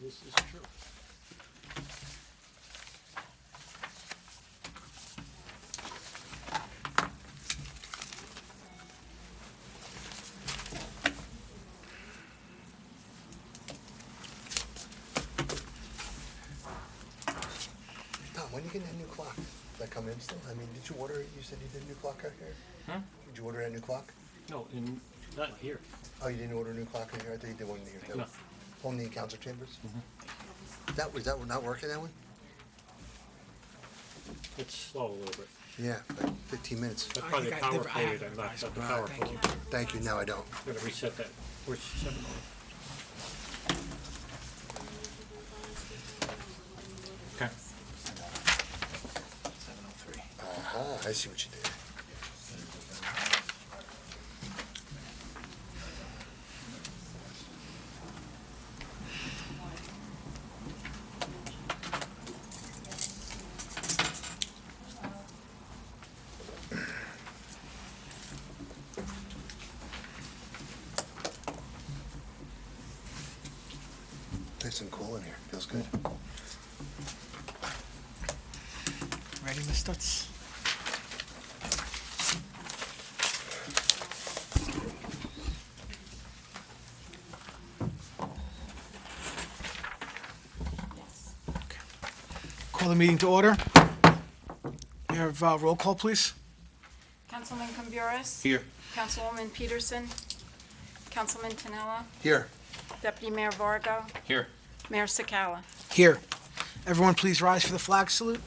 this is true. Tom, when you get that new clock? That come in still? I mean, did you order it? You said you did a new clock out here? Huh? Did you order a new clock? No, not here. Oh, you didn't order a new clock in here? I thought you did one in here too. No. Only in council chambers? Was that not working, that one? It's slow a little bit. Yeah, like 15 minutes. That's probably the power failure that knocked out the power Thank you. cord. Thank you, now I don't. Gotta reset that. Where's 7? Okay. 7:03. I see what you did. Nice and cool in here, feels good. Ready, Ms. Stutz? Call the meeting to order. We have roll call, please. Councilman Camburis. Here. Councilwoman Peterson. Councilman Tanella. Here. Deputy Mayor Vargo. Here. Mayor Sakala. Here. Everyone, please rise for the flag salute.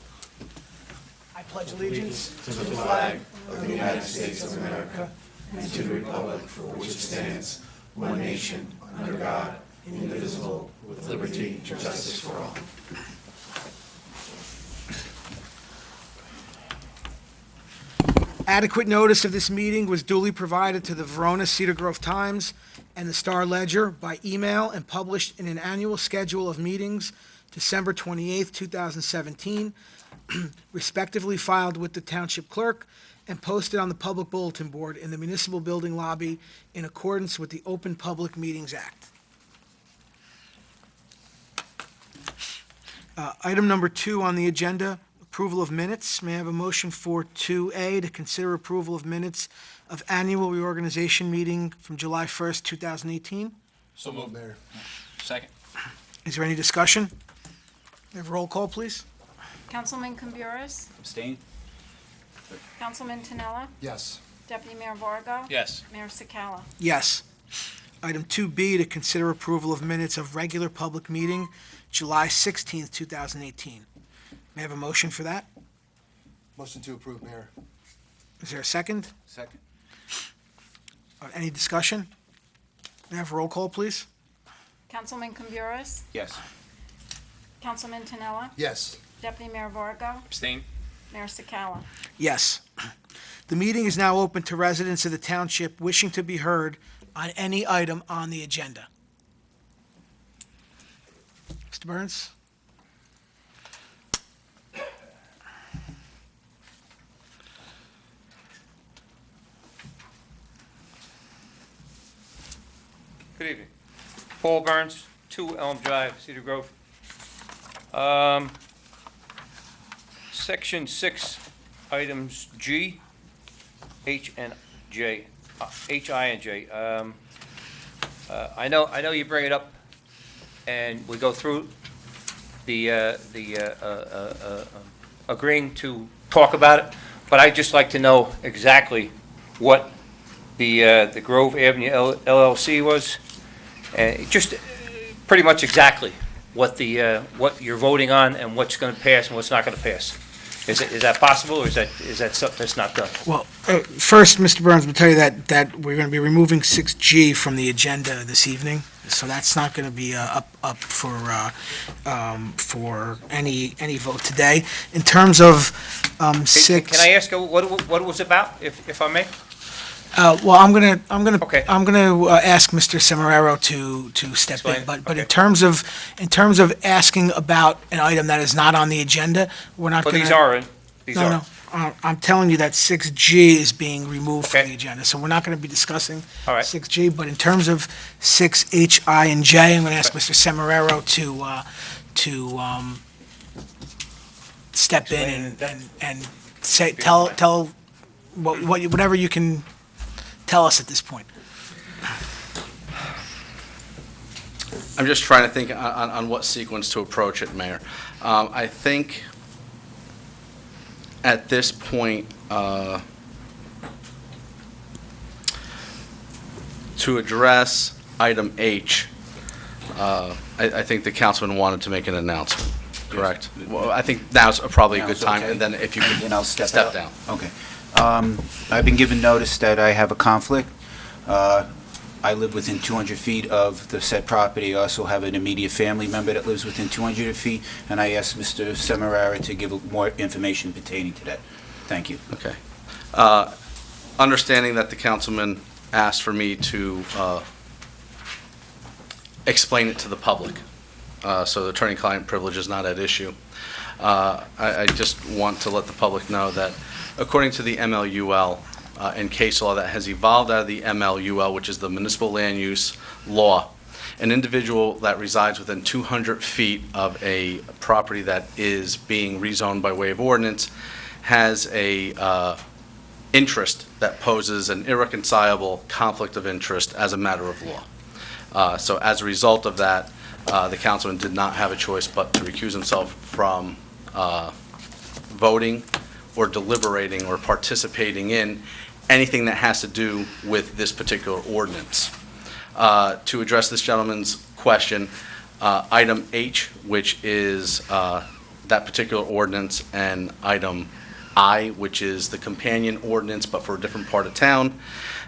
I pledge allegiance to the flag of the United States of America and to the republic for which it stands, one nation, under God, indivisible, with liberty and justice for all. Adequate notice of this meeting was duly provided to the Verona Cedar Grove Times and the Star Ledger by email and published in an annual schedule of meetings, December 28th, 2017, respectively filed with the Township Clerk and posted on the Public Bulletin Board in the Municipal Building Lobby in accordance with the Open Public Meetings Act. Item number 2 on the agenda, approval of minutes. May I have a motion for 2A to consider approval of minutes of annual reorganization meeting from July 1st, 2018? So moved, Mayor. Second. Is there any discussion? May I have a roll call, please? Councilman Camburis. Abstain? Councilman Tanella. Yes. Deputy Mayor Vargo. Yes. Mayor Sakala. Yes. Item 2B to consider approval of minutes of regular public meeting, July 16th, 2018. May I have a motion for that? Motion to approve, Mayor. Is there a second? Second. Any discussion? May I have a roll call, please? Councilman Camburis. Yes. Councilman Tanella. Yes. Deputy Mayor Vargo. Abstain? Mayor Sakala. Yes. The meeting is now open to residents of the township wishing to be heard on any item on the agenda. Mr. Burns? Good evening. Paul Burns, 2 Elm Drive, Cedar Grove. Section 6, items G, H, and J, H, I, and J. I know you bring it up, and we go through the agreeing to talk about it, but I'd just like to know exactly what the Grove Avenue LLC was, and just pretty much exactly what you're voting on and what's going to pass and what's not going to pass. Is that possible, or is that something that's not done? Well, first, Mr. Burns, will tell you that we're going to be removing 6G from the agenda this evening, so that's not going to be up for any vote today. In terms of 6... Can I ask what it was about, if I may? Well, I'm gonna Okay. ask Mr. Semeraro to step in, Explain. but in Okay. terms of asking about an item that is not on the agenda, we're not Well, gonna. these are in. These No, are. no. I'm telling you that 6G is being removed from Okay. the agenda, so we're not going to be discussing All right. 6G, but in terms of 6H, I, and J, I'm going to ask Mr. Semeraro to step in and say, tell whatever you can tell us at this point. I'm just trying to think on what sequence to approach it, Mayor. I think at this point, to address item H, I think the councilman wanted to make an announcement, correct? Well, I think now's probably a good Now's time, okay. and then if you could Then I'll step step out. down. Okay. I've been given notice that I have a conflict. I live within 200 feet of the said property. I also have an immediate family member that lives within 200 feet, and I asked Mr. Semerara to give more information pertaining to that. Thank you. Okay. Understanding that the councilman asked for me to explain it to the public, so the attorney-client privilege is not at issue. I just want to let the public know that according to the MLUL and case law that has evolved out of the MLUL, which is the municipal land use law, an individual that resides within 200 feet of a property that is being rezoned by way of ordinance has a interest that poses an irreconcilable conflict of interest as a matter of law. So as a result of that, the councilman did not have a choice but to recuse himself from voting or deliberating or participating in anything that has to do with this particular ordinance. To address this gentleman's question, item H, which is that particular ordinance, and item I, which is the companion ordinance but for a different part of town,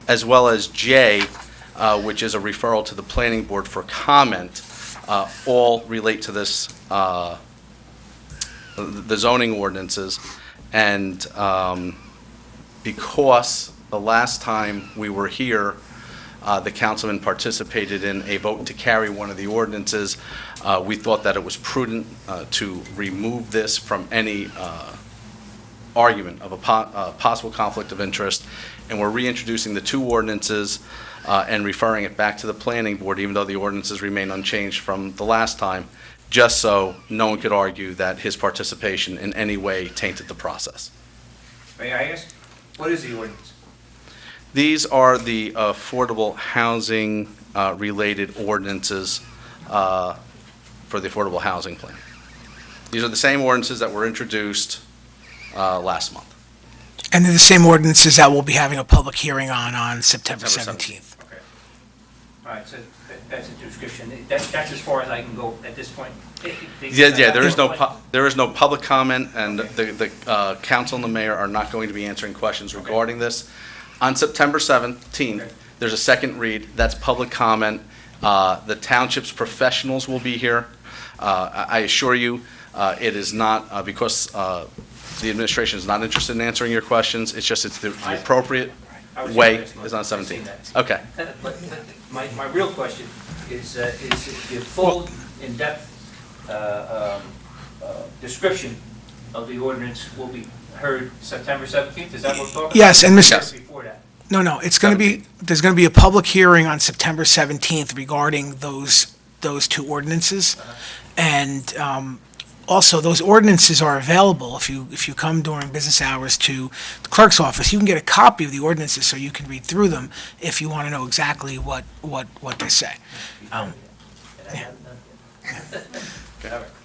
as well as J, which is a referral to the planning board for comment, all relate to this, the zoning ordinances. And because the last time we were here, the councilman participated in a vote to carry one of the ordinances, we thought that it was prudent to remove this from any argument of a possible conflict of interest, and we're reintroducing the two ordinances and referring it back to the planning board, even though the ordinances remain unchanged from the last time, just so no one could argue that his participation in any way tainted the process. May I ask, what is the ordinance? These are the affordable housing related ordinances for the affordable housing plan. These are the same ordinances that were introduced last month. And they're the same ordinances that we'll be having a public hearing on September September 17th. Okay. All right, so that's a description. That's as far as I can go at this point. Yeah, there is no public comment, and the council and the mayor are not going to be answering questions regarding this. On September 17th, there's a second read, that's public comment. The township's professionals will be here. I assure you, it is not, because the administration is not interested in answering your questions, it's just, it's the appropriate way is on 17th. Okay. But my real question is the full, in-depth description of the ordinance will be heard September 17th? Is that what we're talking about? Yes, and Mr. Before that? No, it's going to be, there's going to be a public hearing on September 17th regarding those two ordinances. And also, those ordinances are available if you come during business hours to the clerk's office. You can get a copy of the ordinances so you can read through them if you want to know exactly what they say.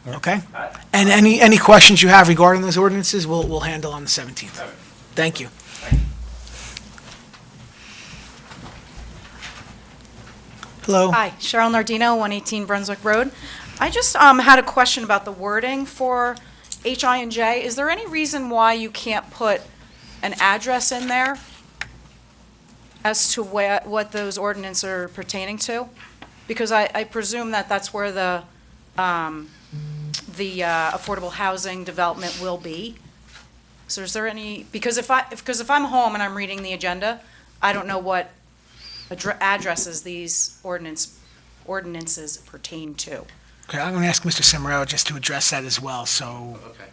Okay? And any questions you have regarding those ordinances, we'll handle on the 17th. Thank you. Hello? Hi, Cheryl Nardino, 118 Brunswick Road. I just had a question about the wording for H, I, and J. Is there any reason why you can't put an address in there as to what those ordinances are pertaining to? Because I presume that that's where the affordable housing development will be. So is there any, because if I'm home and I'm reading the agenda, I don't know what addresses these ordinances pertain to. Okay, I'm going to ask Mr. Cimarella just to address that as well, so, Okay.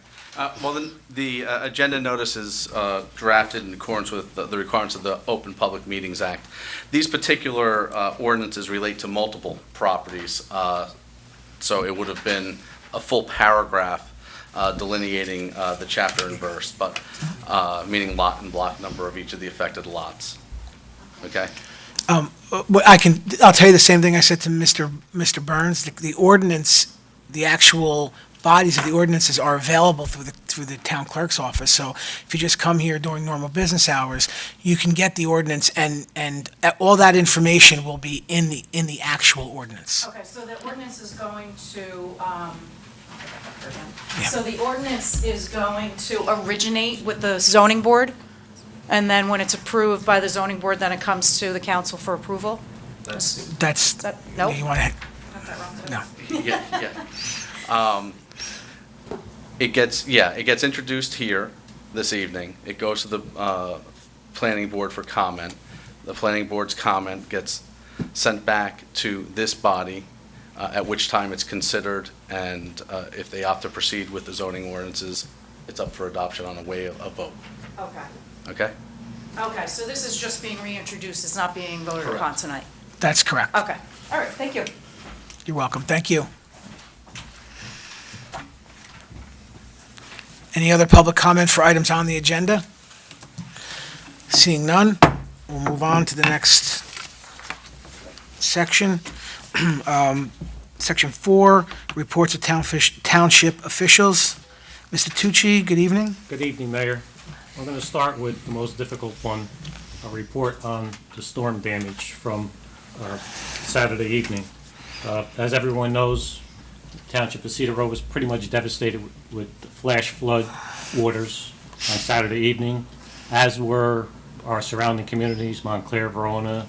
Well, then, the agenda notice is drafted in accordance with the requirements of the Open Public Meetings Act. These particular ordinances relate to multiple properties, so it would have been a full paragraph delineating the chapter and verse, but meaning lot and block number of each of the affected lots. Okay? I'll tell you the same thing I said to Mr. Burns. The ordinance, the actual bodies of the ordinances are available through the town clerk's office. So if you just come here during normal business hours, you can get the ordinance, and all that information will be in the actual ordinance. Okay, so the ordinance is going to, Yeah. so the ordinance is going to originate with the zoning board? And then when it's approved by the zoning board, then it comes to the council for approval? That's, No? you want to, Got that wrong, too? no. Yeah. It gets introduced here this evening. It goes to the planning board for comment. The planning board's comment gets sent back to this body, at which time it's considered, and if they opt to proceed with the zoning ordinances, it's up for adoption on a vote. Okay. Okay? Okay, so this is just being reintroduced, it's not being voted upon Correct. tonight? That's correct. Okay, all right, thank you. You're welcome. Thank you. Any other public comment for items on the agenda? Seeing none, we'll move on to the next section. Section 4, reports of township officials. Mr. Tucci, good evening. Good evening, Mayor. I'm going to start with the most difficult one, a report on the storm damage from Saturday evening. As everyone knows, the Township of Cedar Grove was pretty much devastated with flash flood waters on Saturday evening, as were our surrounding communities, Montclair, Verona,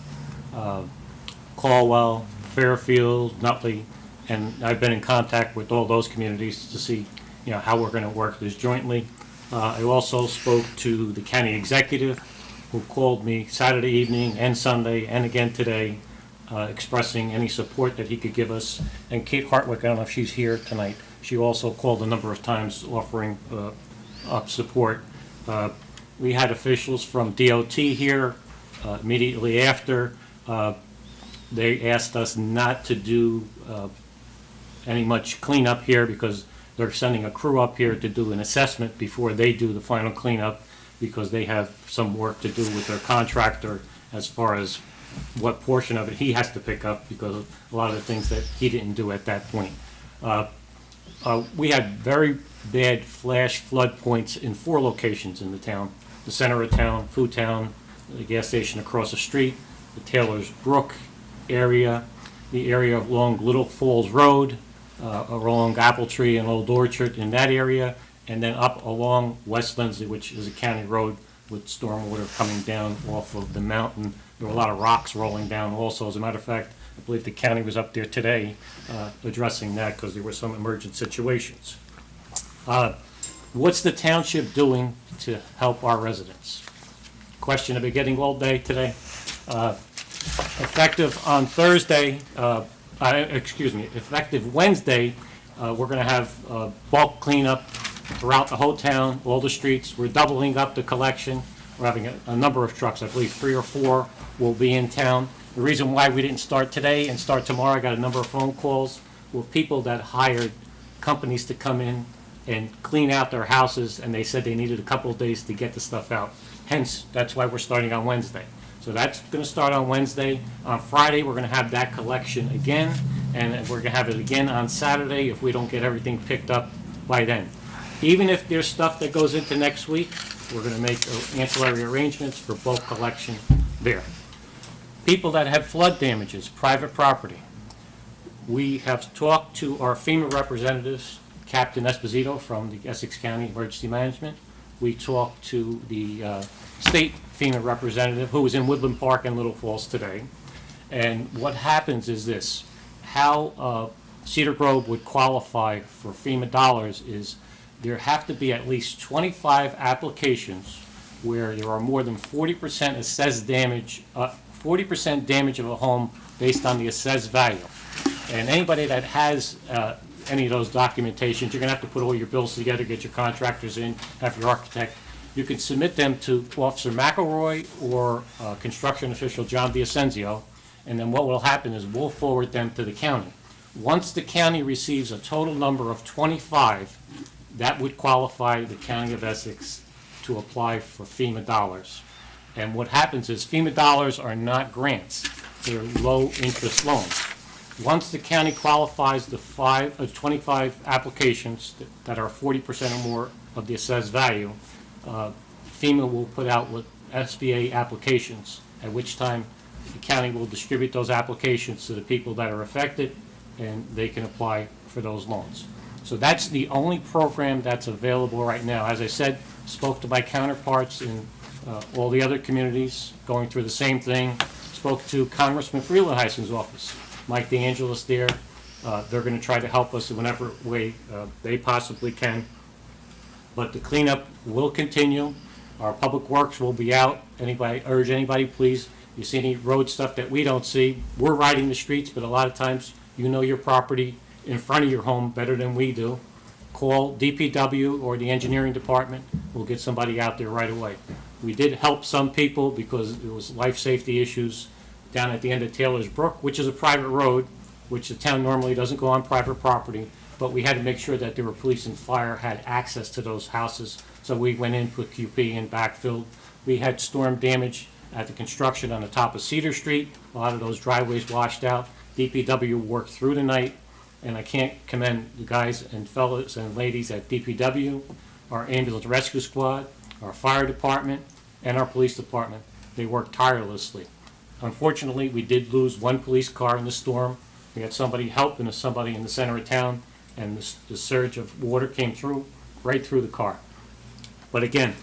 Caldwell, Fairfield, Nutley, and I've been in contact with all those communities to see, how we're going to work this jointly. I also spoke to the county executive, who called me Saturday evening and Sunday and again today, expressing any support that he could give us. And Kate Hartwick, I don't know if she's here tonight, she also called a number of times offering up support. We had officials from DOT here immediately after. They asked us not to do any much cleanup here because they're sending a crew up here to do an assessment before they do the final cleanup, because they have some work to do with their contractor as far as what portion of it he has to pick up, because of a lot of the things that he didn't do at that point. We had very bad flash flood points in 4 locations in the town: the center of town, Food Town, the gas station across the street, the Taylor's Brook area, the area along Little Falls Road, along Apple Tree and Old Orchard in that area, and then up along West Lindsay, which is a county road with stormwater coming down off of the mountain. There were a lot of rocks rolling down also. As a matter of fact, I believe the county was up there today addressing that because there were some emergent situations. What's the township doing to help our residents? Question I've been getting all day today. Effective on Thursday, effective Wednesday, we're going to have bulk cleanup throughout the whole town, all the streets. We're doubling up the collection. We're having a number of trucks, I believe 3 or 4 will be in town. The reason why we didn't start today and start tomorrow, I got a number of phone calls with people that hired companies to come in and clean out their houses, and they said they needed a couple of days to get the stuff out. Hence, that's why we're starting on Wednesday. So that's going to start on Wednesday. On Friday, we're going to have that collection again, and we're going to have it again on Saturday if we don't get everything picked up by then. Even if there's stuff that goes into next week, we're going to make ancillary arrangements for bulk collection there. People that have flood damages, private property. We have talked to our FEMA representatives, Captain Esposito from the Essex County Emergency Management. We talked to the state FEMA representative who was in Woodland Park and Little Falls today. And what happens is this: how Cedar Grove would qualify for FEMA dollars is there have to be at least 25 applications where there are more than 40% assessed damage, 40% damage of a home based on the assessed value. And anybody that has any of those documentations, you're going to have to put all your bills together, get your contractors in, have your architect. You can submit them to Officer McElroy or construction official John D'Ascenzio, and then what will happen is we'll forward them to the county. Once the county receives a total number of 25, that would qualify the County of Essex to apply for FEMA dollars. And what happens is FEMA dollars are not grants, they're low-interest loans. Once the county qualifies the 25 applications that are 40% or more of the assessed value, FEMA will put out what SBA applications, at which time the county will distribute those applications to the people that are affected, and they can apply for those loans. So that's the only program that's available right now. As I said, spoke to my counterparts in all the other communities, going through the same thing. Spoke to Congressman Freelandheisen's office, Mike DeAngelis there. They're going to try to help us in whatever way they possibly can. But the cleanup will continue. Our public works will be out. Urge anybody, please, you see any road stuff that we don't see, we're riding the streets, but a lot of times you know your property in front of your home better than we do. Call DPW or the engineering department. We'll get somebody out there right away. We did help some people because there was life safety issues down at the end of Taylor's Brook, which is a private road, which the town normally doesn't go on private property, but we had to make sure that there were police and fire had access to those houses. So we went in, put QP and backfilled. We had storm damage at the construction on the top of Cedar Street. A lot of those driveways washed out. DPW worked through the night, and I can't commend the guys and fellas and ladies at DPW, our ambulance rescue squad, our fire department, and our police department. They worked tirelessly. Unfortunately, we did lose one police car in the storm. We had somebody helping somebody in the center of town, and the surge of water came through, right through the car. But again,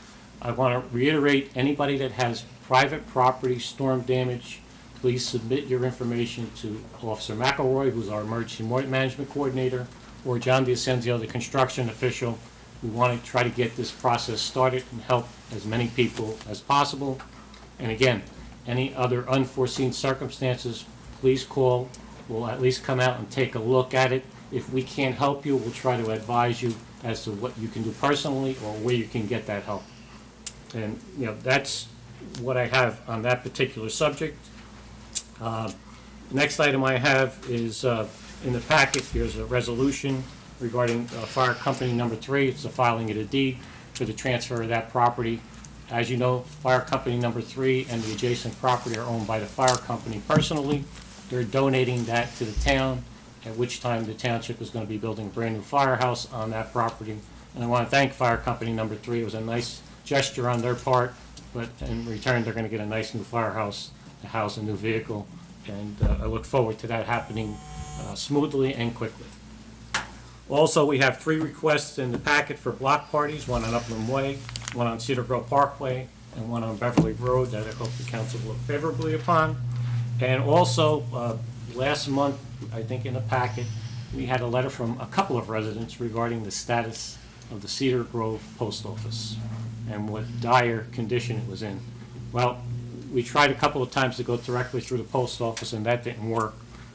I want to reiterate, anybody that has private property storm damage, please submit your information to Officer McElroy, who's our emergency management coordinator, or John D'Ascenzio, the construction official. We want to try to get this process started and help as many people as possible. And again, any other unforeseen circumstances, please call. We'll at least come out and take a look at it. If we can't help you, we'll try to advise you as to what you can do personally or where you can get that help. And, that's what I have on that particular subject. Next item I have is in the packet. There's a resolution regarding Fire Company Number 3. It's the filing of the deed for the transfer of that property. As you know, Fire Company Number 3 and the adjacent property are owned by the fire company personally. They're donating that to the town, at which time the township is going to be building a brand-new firehouse on that property. And I want to thank Fire Company Number 3. It was a nice gesture on their part, but in return, they're going to get a nice new firehouse to house a new vehicle. And I look forward to that happening smoothly and quickly. Also, we have 3 requests in the packet for block parties, one on Upland Way, one on Cedar Grove Parkway, and one on Beverly Road that I hope the council will look favorably upon. And also, last month, I think in the packet, we had a letter from a couple of residents regarding the status of the Cedar Grove Post Office and what dire condition it was in. Well, we tried a couple of times to go directly through the post office, and that didn't work.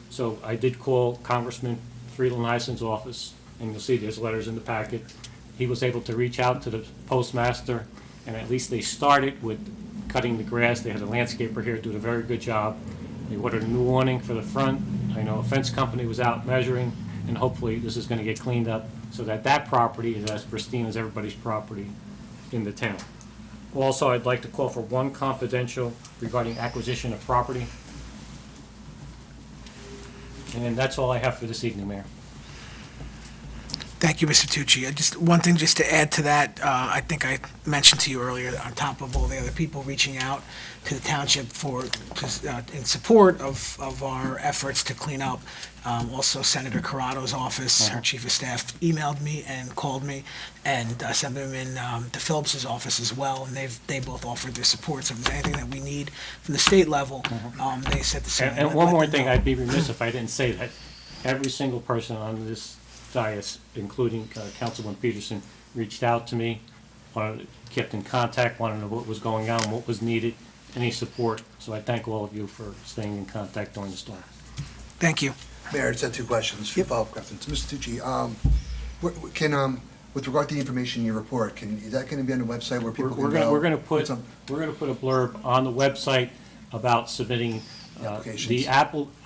So I did call Congressman Freelandheisen's office, and you'll see there's letters in the packet. He was able to reach out to the postmaster, and at least they started with cutting the grass. They had a landscaper here do a very good job. They ordered a new awning for the front. I know a fence company was out measuring, and hopefully this is going to get cleaned up so that that property is as pristine as everybody's property in the town. Also, I'd like to call for one confidential regarding acquisition of property. And that's all I have for this evening, Mayor. Thank you, Mr. Tucci. Just one thing just to add to that, I think I mentioned to you earlier, on top of all the other people reaching out to the township in support of our efforts to clean up, also Senator Corrado's office, her chief of staff, emailed me and called me, and some of them in the Phillips's office as well, and they both offered their support. So if there's anything that we need from the state level, they said the same. And one more thing, I'd be remiss if I didn't say that every single person on this dais, including Councilman Peterson, reached out to me, kept in contact, wanted to know what was going on, what was needed, any support. So I thank all of you for staying in contact during the storm. Thank you. Mayor, I just had two questions, follow-up questions. Mr. Tucci, with regard to the information in your report, is that gonna be on the website where people can go? We're gonna put what's on- a blurb on the website about submitting, Applications. the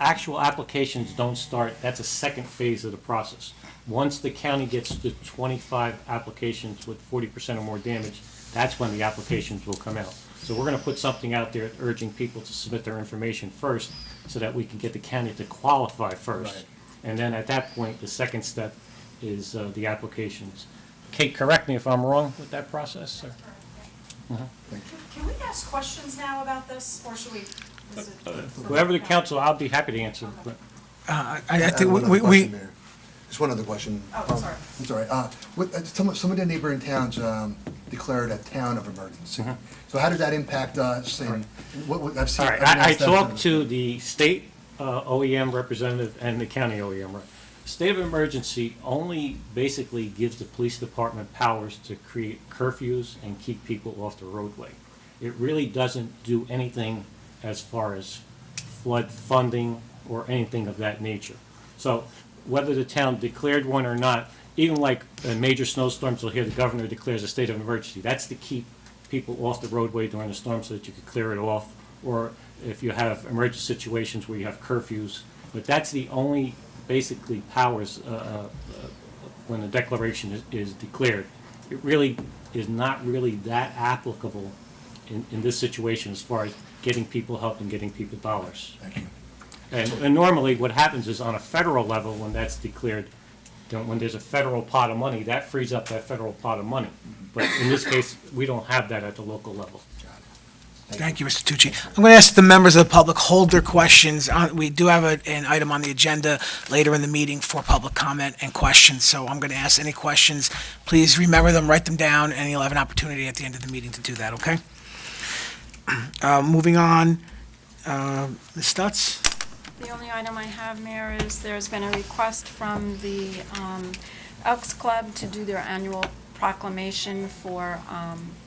actual applications don't start, that's a second phase of the process. Once the county gets to 25 applications with 40% or more damage, that's when the applications will come out. So we're gonna put something out there urging people to submit their information first, so that we can get the county to qualify first. Right. And then at that point, the second step is the applications. Kate, correct me if I'm wrong with that process, or? Can we ask questions now about this, or should we? Whoever the council, I'll be happy to answer, but I have think one other we, question, Mayor. Just one other question. Oh, sorry. I'm sorry. Some of the neighboring towns declared a town of emergency. So how does that impact us, and I've seen. all right, I've I asked them talked to the state OEM representative and the county OEM rep. State of emergency only basically gives the police department powers to create curfews and keep people off the roadway. It really doesn't do anything as far as flood funding or anything of that nature. So whether the town declared one or not, even like major snowstorms, you'll hear the governor declares a state of emergency. That's to keep people off the roadway during the storm so that you could clear it off, or if you have emergency situations where you have curfews. But that's the only basically powers when the declaration is declared. It really is not really that applicable in this situation as far as getting people help and getting people dollars. Thank you. And normally what happens is on a federal level, when that's declared, when there's a federal pot of money, that frees up that federal pot of money. But in this case, we don't have that at the local level. Thank you, Mr. Tucci. I'm going to ask the members of the public hold their questions. We do have an item on the agenda later in the meeting for public comment and questions, so I'm going to ask any questions. Please remember them, write them down, and you'll have an opportunity at the end of the meeting to do that, okay? Moving on, Ms. Stutz? The only item I have, Mayor, is there's been a request from the Elks Club to do their annual proclamation for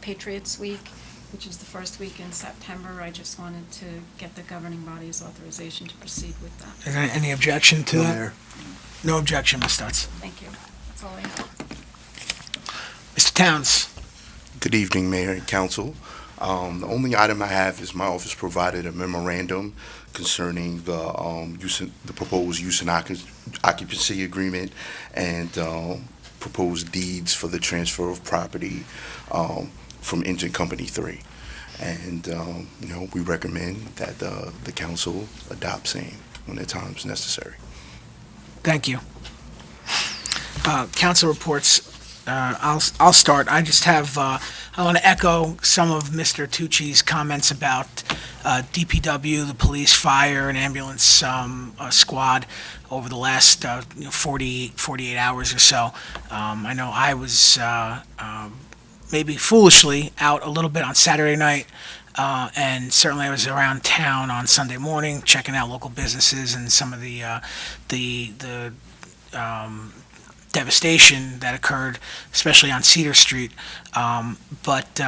Patriots Week, which is the first week in September. I just wanted to get the governing body's authorization to proceed with that. Is there any objection to No, that? Mayor. No objection, Ms. Stutz. Thank you. That's all I have. Mr. Towns? Good evening, Mayor and Council. The only item I have is my office provided a memorandum concerning the proposed use and occupancy agreement and proposed deeds for the transfer of property from Engine Company 3. And, we recommend that the council adopt same when at times necessary. Thank you. Council reports. I'll start. I just have, I want to echo some of Mr. Tucci's comments about DPW, the police, fire, and ambulance squad over the last 48 hours or so. I know I was maybe foolishly out a little bit on Saturday night, and certainly I was around town on Sunday morning checking out local businesses and some of the devastation that occurred, especially on Cedar Street. But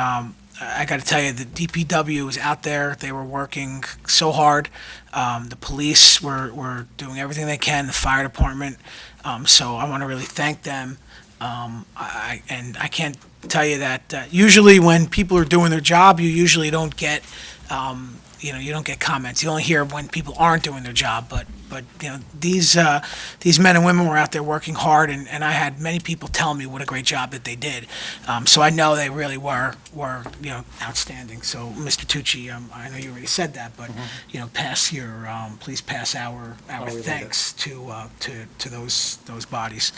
I got to tell you, the DPW was out there. They were working so hard. The police were doing everything they can, the fire department. So I want to really thank them. I can't tell you that usually when people are doing their job, you usually don't get, you don't get comments. You only hear when people aren't doing their job. But these men and women were out there working hard, and I had many people tell me what a great job that they did. So I know they really were outstanding. So Mr. Tucci, I know you already said that, but pass your please pass our thanks to those bodies.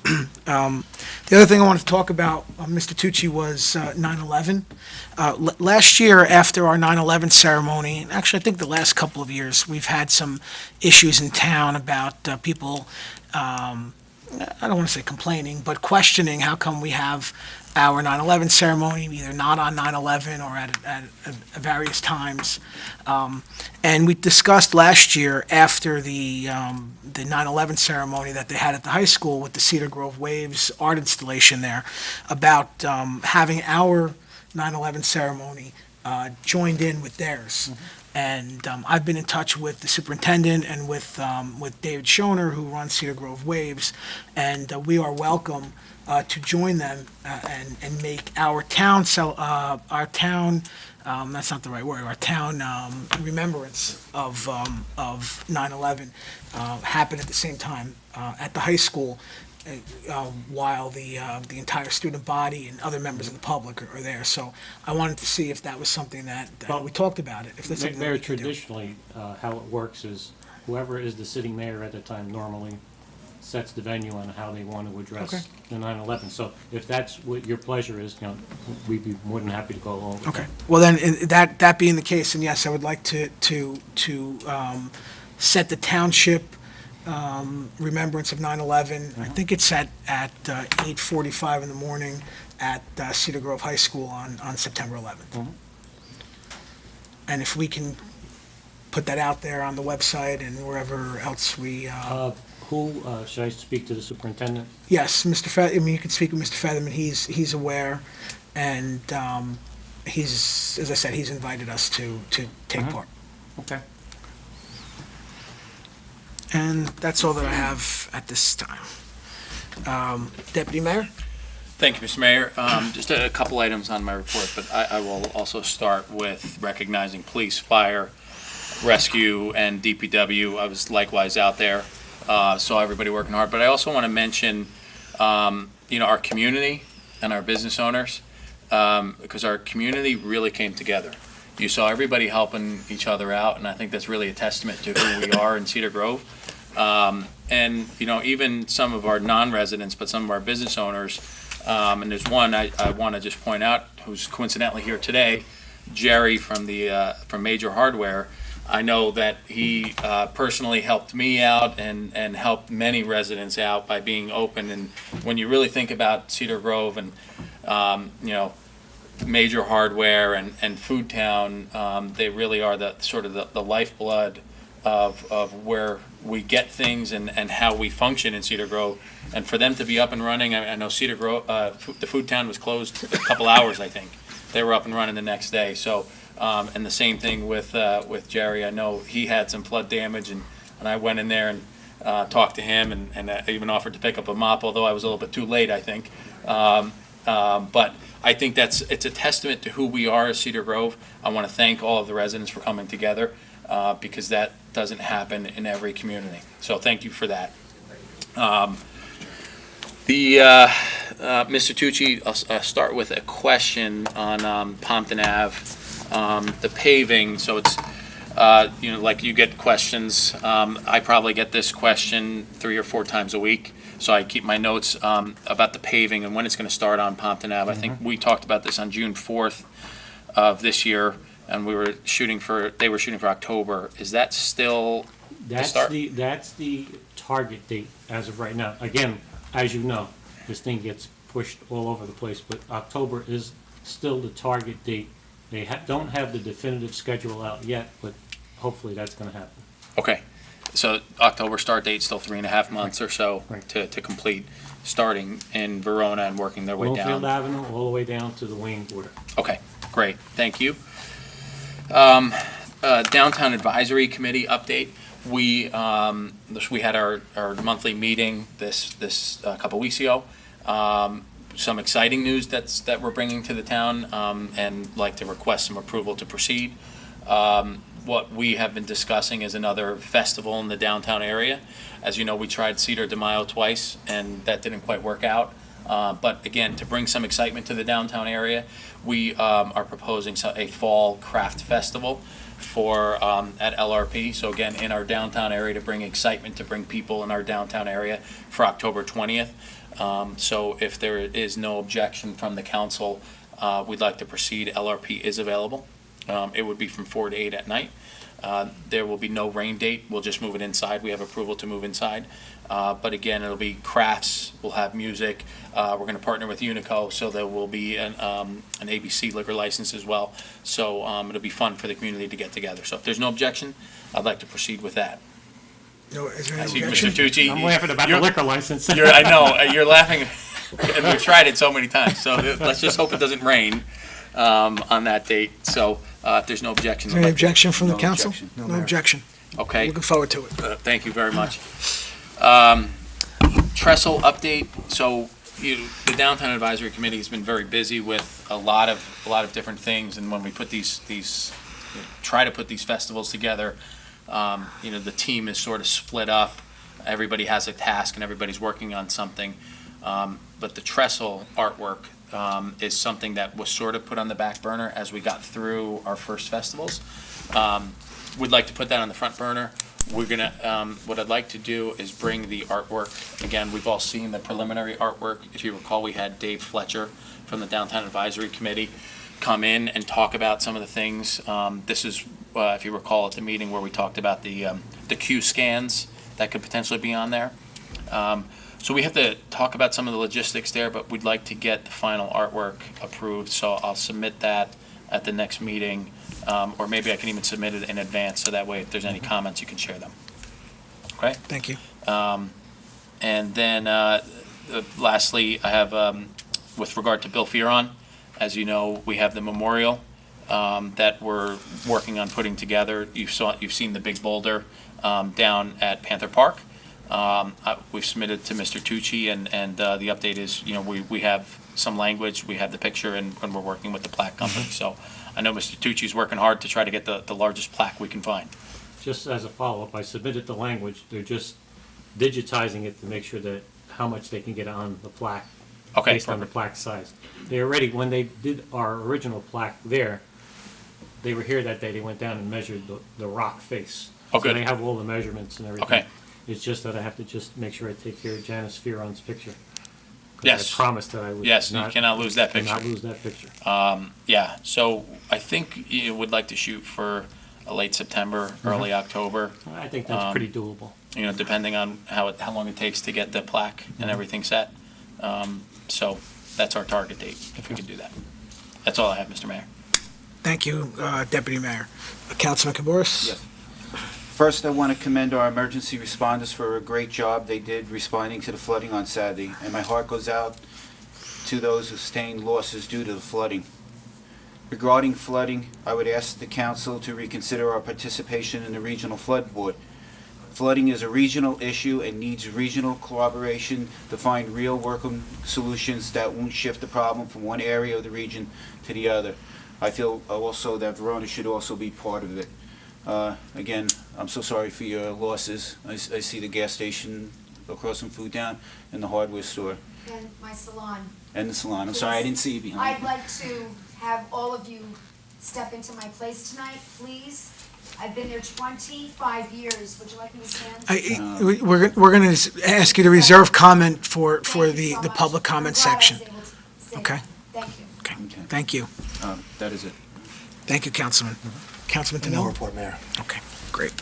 The other thing I want to talk about, Mr. Tucci, was 9/11. Last year, after our 9/11 ceremony, and actually I think the last couple of years, we've had some issues in town about people, I don't want to say complaining, but questioning how come we have our 9/11 ceremony either not on 9/11 or at various times. And we discussed last year after the 9/11 ceremony that they had at the high school with the Cedar Grove Waves art installation there about having our 9/11 ceremony joined in with theirs. And I've been in touch with the superintendent and with David Schoner, who runs Cedar Grove Waves, and we are welcome to join them and make our town, that's not the right word, our town remembrance of 9/11 happen at the same time at the high school, while the entire student body and other members of the public are there. So I wanted to see if that was something that we talked about it. If that's something that Mayor, we could do. traditionally, how it works is whoever is the sitting mayor at the time normally sets the venue on how they want to Okay. address the 9/11. So if that's what your pleasure is, we'd be more than happy to go along with Okay. that. Well, then, that being the case, then yes, I would like to set the township remembrance of 9/11. I think it's at 8:45 in the morning at Cedar Grove High School on September 11th. And if we can put that out there on the website and wherever else we, Should I speak to the superintendent? yes, Mr. I mean, you can speak with Mr. Featherman. He's aware, and he's, as I said, he's invited us to take part. Okay. And that's all that I have at this time. Deputy Mayor? Thank you, Mr. Mayor. Just a couple items on my report, but I will also start with recognizing police, fire, rescue, and DPW. I was likewise out there, saw everybody working hard. But I also want to mention, our community and our business owners, because our community really came together. You saw everybody helping each other out, and I think that's really a testament to who we are in Cedar Grove. And, even some of our non-residents, but some of our business owners, and there's one I want to just point out who's coincidentally here today, Jerry from Major Hardware. I know that he personally helped me out and helped many residents out by being open. And when you really think about Cedar Grove and, Major Hardware and Food Town, they really are the sort of the lifeblood of where we get things and how we function in Cedar Grove. And for them to be up and running, I know Cedar Grove, the Food Town was closed a couple hours, I think. They were up and running the next day. So, and the same thing with Jerry. I know he had some flood damage, and I went in there and talked to him, and I even offered to pick up a mop, although I was a little bit too late, I think. But I think it's a testament to who we are as Cedar Grove. I want to thank all of the residents for coming together, because that doesn't happen in every community. So thank you for that. Mr. Tucci, I'll start with a question on Pompton Ave, the paving. So it's, like you get questions. I probably get this question 3 or 4 times a week. So I keep my notes about the paving and when it's going to start on Pompton Ave. I think we talked about this on June 4th of this year, and they were shooting for October. Is that still the start? That's the target date as of right now. Again, as you know, this thing gets pushed all over the place, but October is still the target date. They don't have the definitive schedule out yet, but hopefully that's going to happen. Okay. So October start date, still 3.5 months or so Right. to complete, starting in Verona and working their way down. Bloomfield Avenue, all the way down to the Wayne border. Okay, great, thank you. Downtown Advisory Committee update. We had our monthly meeting this couple weeks ago. Some exciting news that we're bringing to the town, and like to request some approval to proceed. What we have been discussing is another festival in the downtown area. As you know, we tried Cedar de Mayo twice, and that didn't quite work out. But again, to bring some excitement to the downtown area, we are proposing a fall craft festival at LRP. So again, in our downtown area, to bring excitement, to bring people in our downtown area for October 20th. So if there is no objection from the council, we'd like to proceed. LRP is available. It would be from 4 to 8 at night. There will be no rain date. We'll just move it inside. We have approval to move inside. But again, it'll be crafts. We'll have music. We're going to partner with Unico, so there will be an ABC liquor license as well. So it'll be fun for the community to get together. So if there's no objection, I'd like to proceed with that. No, is there I any see objection? Mr. Tucci. I'm laughing about the you're- liquor license. I know, you're laughing. And we've tried it so many times. So let's just hope it doesn't rain on that date. So If there's no objection. Is there any objection from the No council? objection. No, No Mayor. objection. Okay. Looking forward to it. Thank you very much. Trestle update. So the Downtown Advisory Committee has been very busy with a lot of different things, and when we put these try to put these festivals together, the team is sort of split up. Everybody has a task and everybody's working on something. But the trestle artwork is something that was sort of put on the back burner as we got through our first festivals. We'd like to put that on the front burner. We're gonna, what I'd like to do is bring the artwork, again, we've all seen the preliminary artwork. If you recall, we had Dave Fletcher from the Downtown Advisory Committee come in and talk about some of the things. This is, if you recall, at the meeting where we talked about the Q scans that could potentially be on there. So we have to talk about some of the logistics there, but we'd like to get the final artwork approved, so I'll submit that at the next meeting, or maybe I can even submit it in advance, so that way if there's any comments, you can share them. Okay? Thank you. And then lastly, I have, with regard to Bill Fearon, as you know, we have the memorial that we're working on putting together. You've seen the big boulder down at Panther Park. We've submitted to Mr. Tucci, and the update is, we have some language, we have the picture, and we're working with the plaque company. So I know Mr. Tucci's working hard to try to get the largest plaque we can find. Just as a follow-up, I submitted the language, they're just digitizing it to make sure that how much they can get on the plaque. Okay, Based on the plaque size. They already, when they did our original plaque there, they were here that day, they went down and measured the rock face. Oh, good. So they have all the measurements and everything. Okay. It's just that I have to just make sure I take care of Janice Fearon's picture. 'Cause Yes. I promised that I would Yes, you cannot lose that picture. Cannot lose that picture. Yeah, so I think you would like to shoot for a late September, early October, I think that's pretty doable. depending on how long it takes to get the plaque and everything set. So that's our target date, if we could do that. That's all I have, Mr. Mayor. Thank you, Deputy Mayor. Councilman Caboris? Yes. First, I want to commend our emergency responders for a great job they did responding to the flooding on Saturday, and my heart goes out to those who sustained losses due to the flooding. Regarding flooding, I would ask the council to reconsider our participation in the Regional Flood Board. Flooding is a regional issue and needs regional collaboration to find real workable solutions that won't shift the problem from one area of the region to the other. I feel also that Verona should also be part of it. Again, I'm so sorry for your losses. I see the gas station across from Food Town and the hardware store And my salon. and the salon. I'm sorry, I didn't see you behind I'd you. like to have all of you step into my place tonight, please. I've been there 25 years. Would you like me to stand? We're going to ask you to reserve comment for Thank you so the much. public comment I'm glad I was section. able to say Okay. that. Thank you. Okay, thank you. That is it. Thank you, Councilman. Councilman No Tenell? report, Mayor. Okay, great.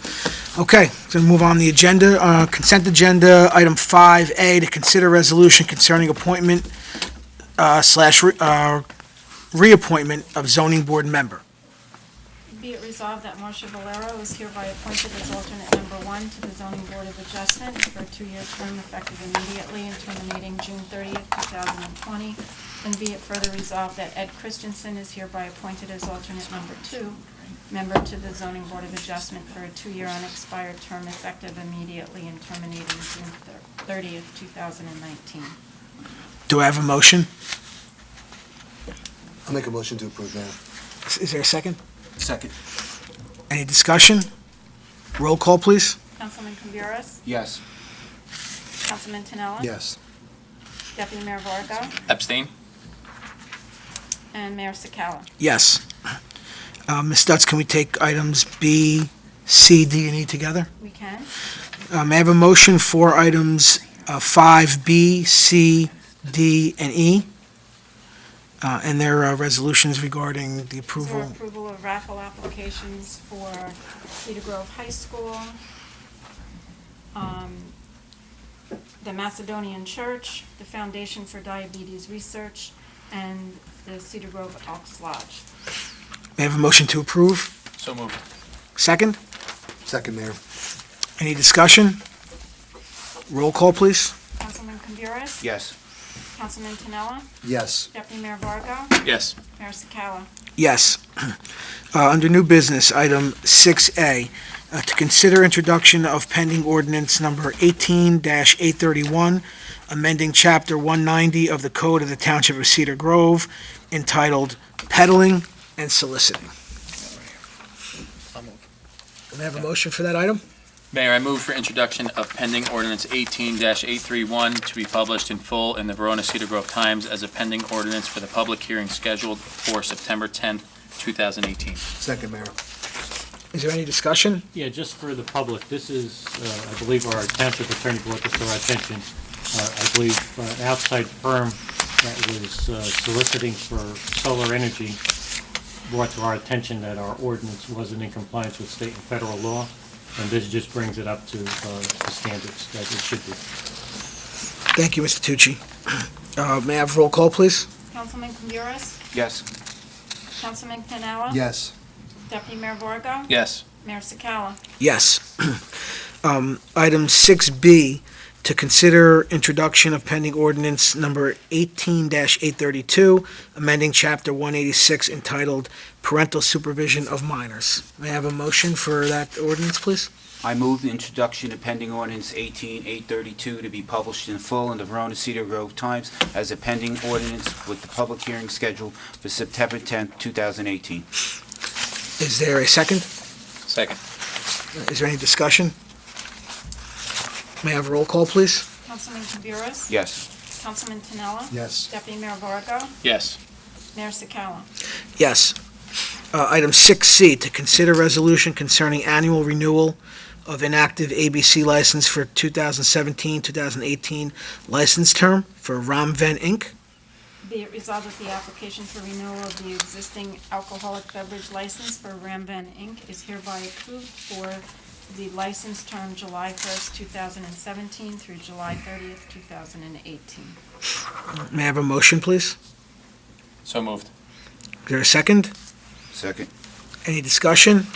Okay, so move on the agenda. Consent agenda, item 5A, to consider resolution concerning appointment / reappointment of zoning board member. Be it resolved that Marcia Valero is hereby appointed as alternate number 1 to the Zoning Board of Adjustment for a 2-year term effective immediately and terminating June 30th, 2020. And be it further resolved that Ed Christensen is hereby appointed as alternate number 2 member to the Zoning Board of Adjustment for a 2-year unexpired term effective immediately and terminating June 30th, 2019. Do I have a motion? I'll make a motion to approve, Mayor. Is there a second? Second. Any discussion? Roll call, please. Councilman Coumbouras? Yes. Councilman Tinella? Yes. Deputy Mayor Varga? Abstain? And Mayor Sakala? Yes. Ms. Stutz, can we take items B, C, D, and E together? We can. May I have a motion for items 5B, C, D, and E? And their resolutions regarding the Is there approval. approval of raffle applications for Cedar Grove High School, the Macedonian Church, the Foundation for Diabetes Research, and the Cedar Grove Elks Lodge? May I have a motion to approve? So moved. Second? Second, Mayor. Any discussion? Roll call, please. Councilman Coumbouras? Yes. Councilman Tinella? Yes. Deputy Mayor Varga? Yes. Mayor Sakala? Yes. Under new business, item 6A, to consider introduction of pending ordinance number 18-831, amending Chapter 190 of the Code of the Township of Cedar Grove, entitled Peddling and Soliciting. May I have a motion for that item? Mayor, I move for introduction of pending ordinance 18-831 to be published in full in the Verona Cedar Grove Times as a pending ordinance for the public hearing scheduled for September 10th, 2018. Second, Mayor. Is there any discussion? Yeah, just for the public, this is, I believe our township attorney brought this to our attention. I believe an outside firm that was soliciting for solar energy brought to our attention that our ordinance wasn't in compliance with state and federal law, and this just brings it up to the standards that it should be. Thank you, Mr. Tucci. May I have roll call, please? Councilman Coumbouras? Yes. Councilman Canella? Yes. Deputy Mayor Varga? Yes. Mayor Sakala? Yes. Item 6B, to consider introduction of pending ordinance number 18-832, amending Chapter 186 entitled Parental Supervision of Minors. May I have a motion for that ordinance, please? I move the introduction of pending ordinance 18-832 to be published in full in the Verona Cedar Grove Times as a pending ordinance with the public hearing scheduled for September 10th, 2018. Is there a second? Second. Is there any discussion? May I have a roll call, please? Councilman Coumbouras? Yes. Councilman Canella? Yes. Deputy Mayor Varga? Yes. Mayor Sakala? Yes. Item 6C, to consider resolution concerning annual renewal of inactive ABC license for 2017-2018 license term for Ramven Inc. Be it resolved that the application for renewal of the existing alcoholic beverage license for Ramvan Inc. is hereby approved for the license term July 1st, 2017 through July 30th, 2018. May I have a motion, please? So moved. Is there a second? Second. Any discussion?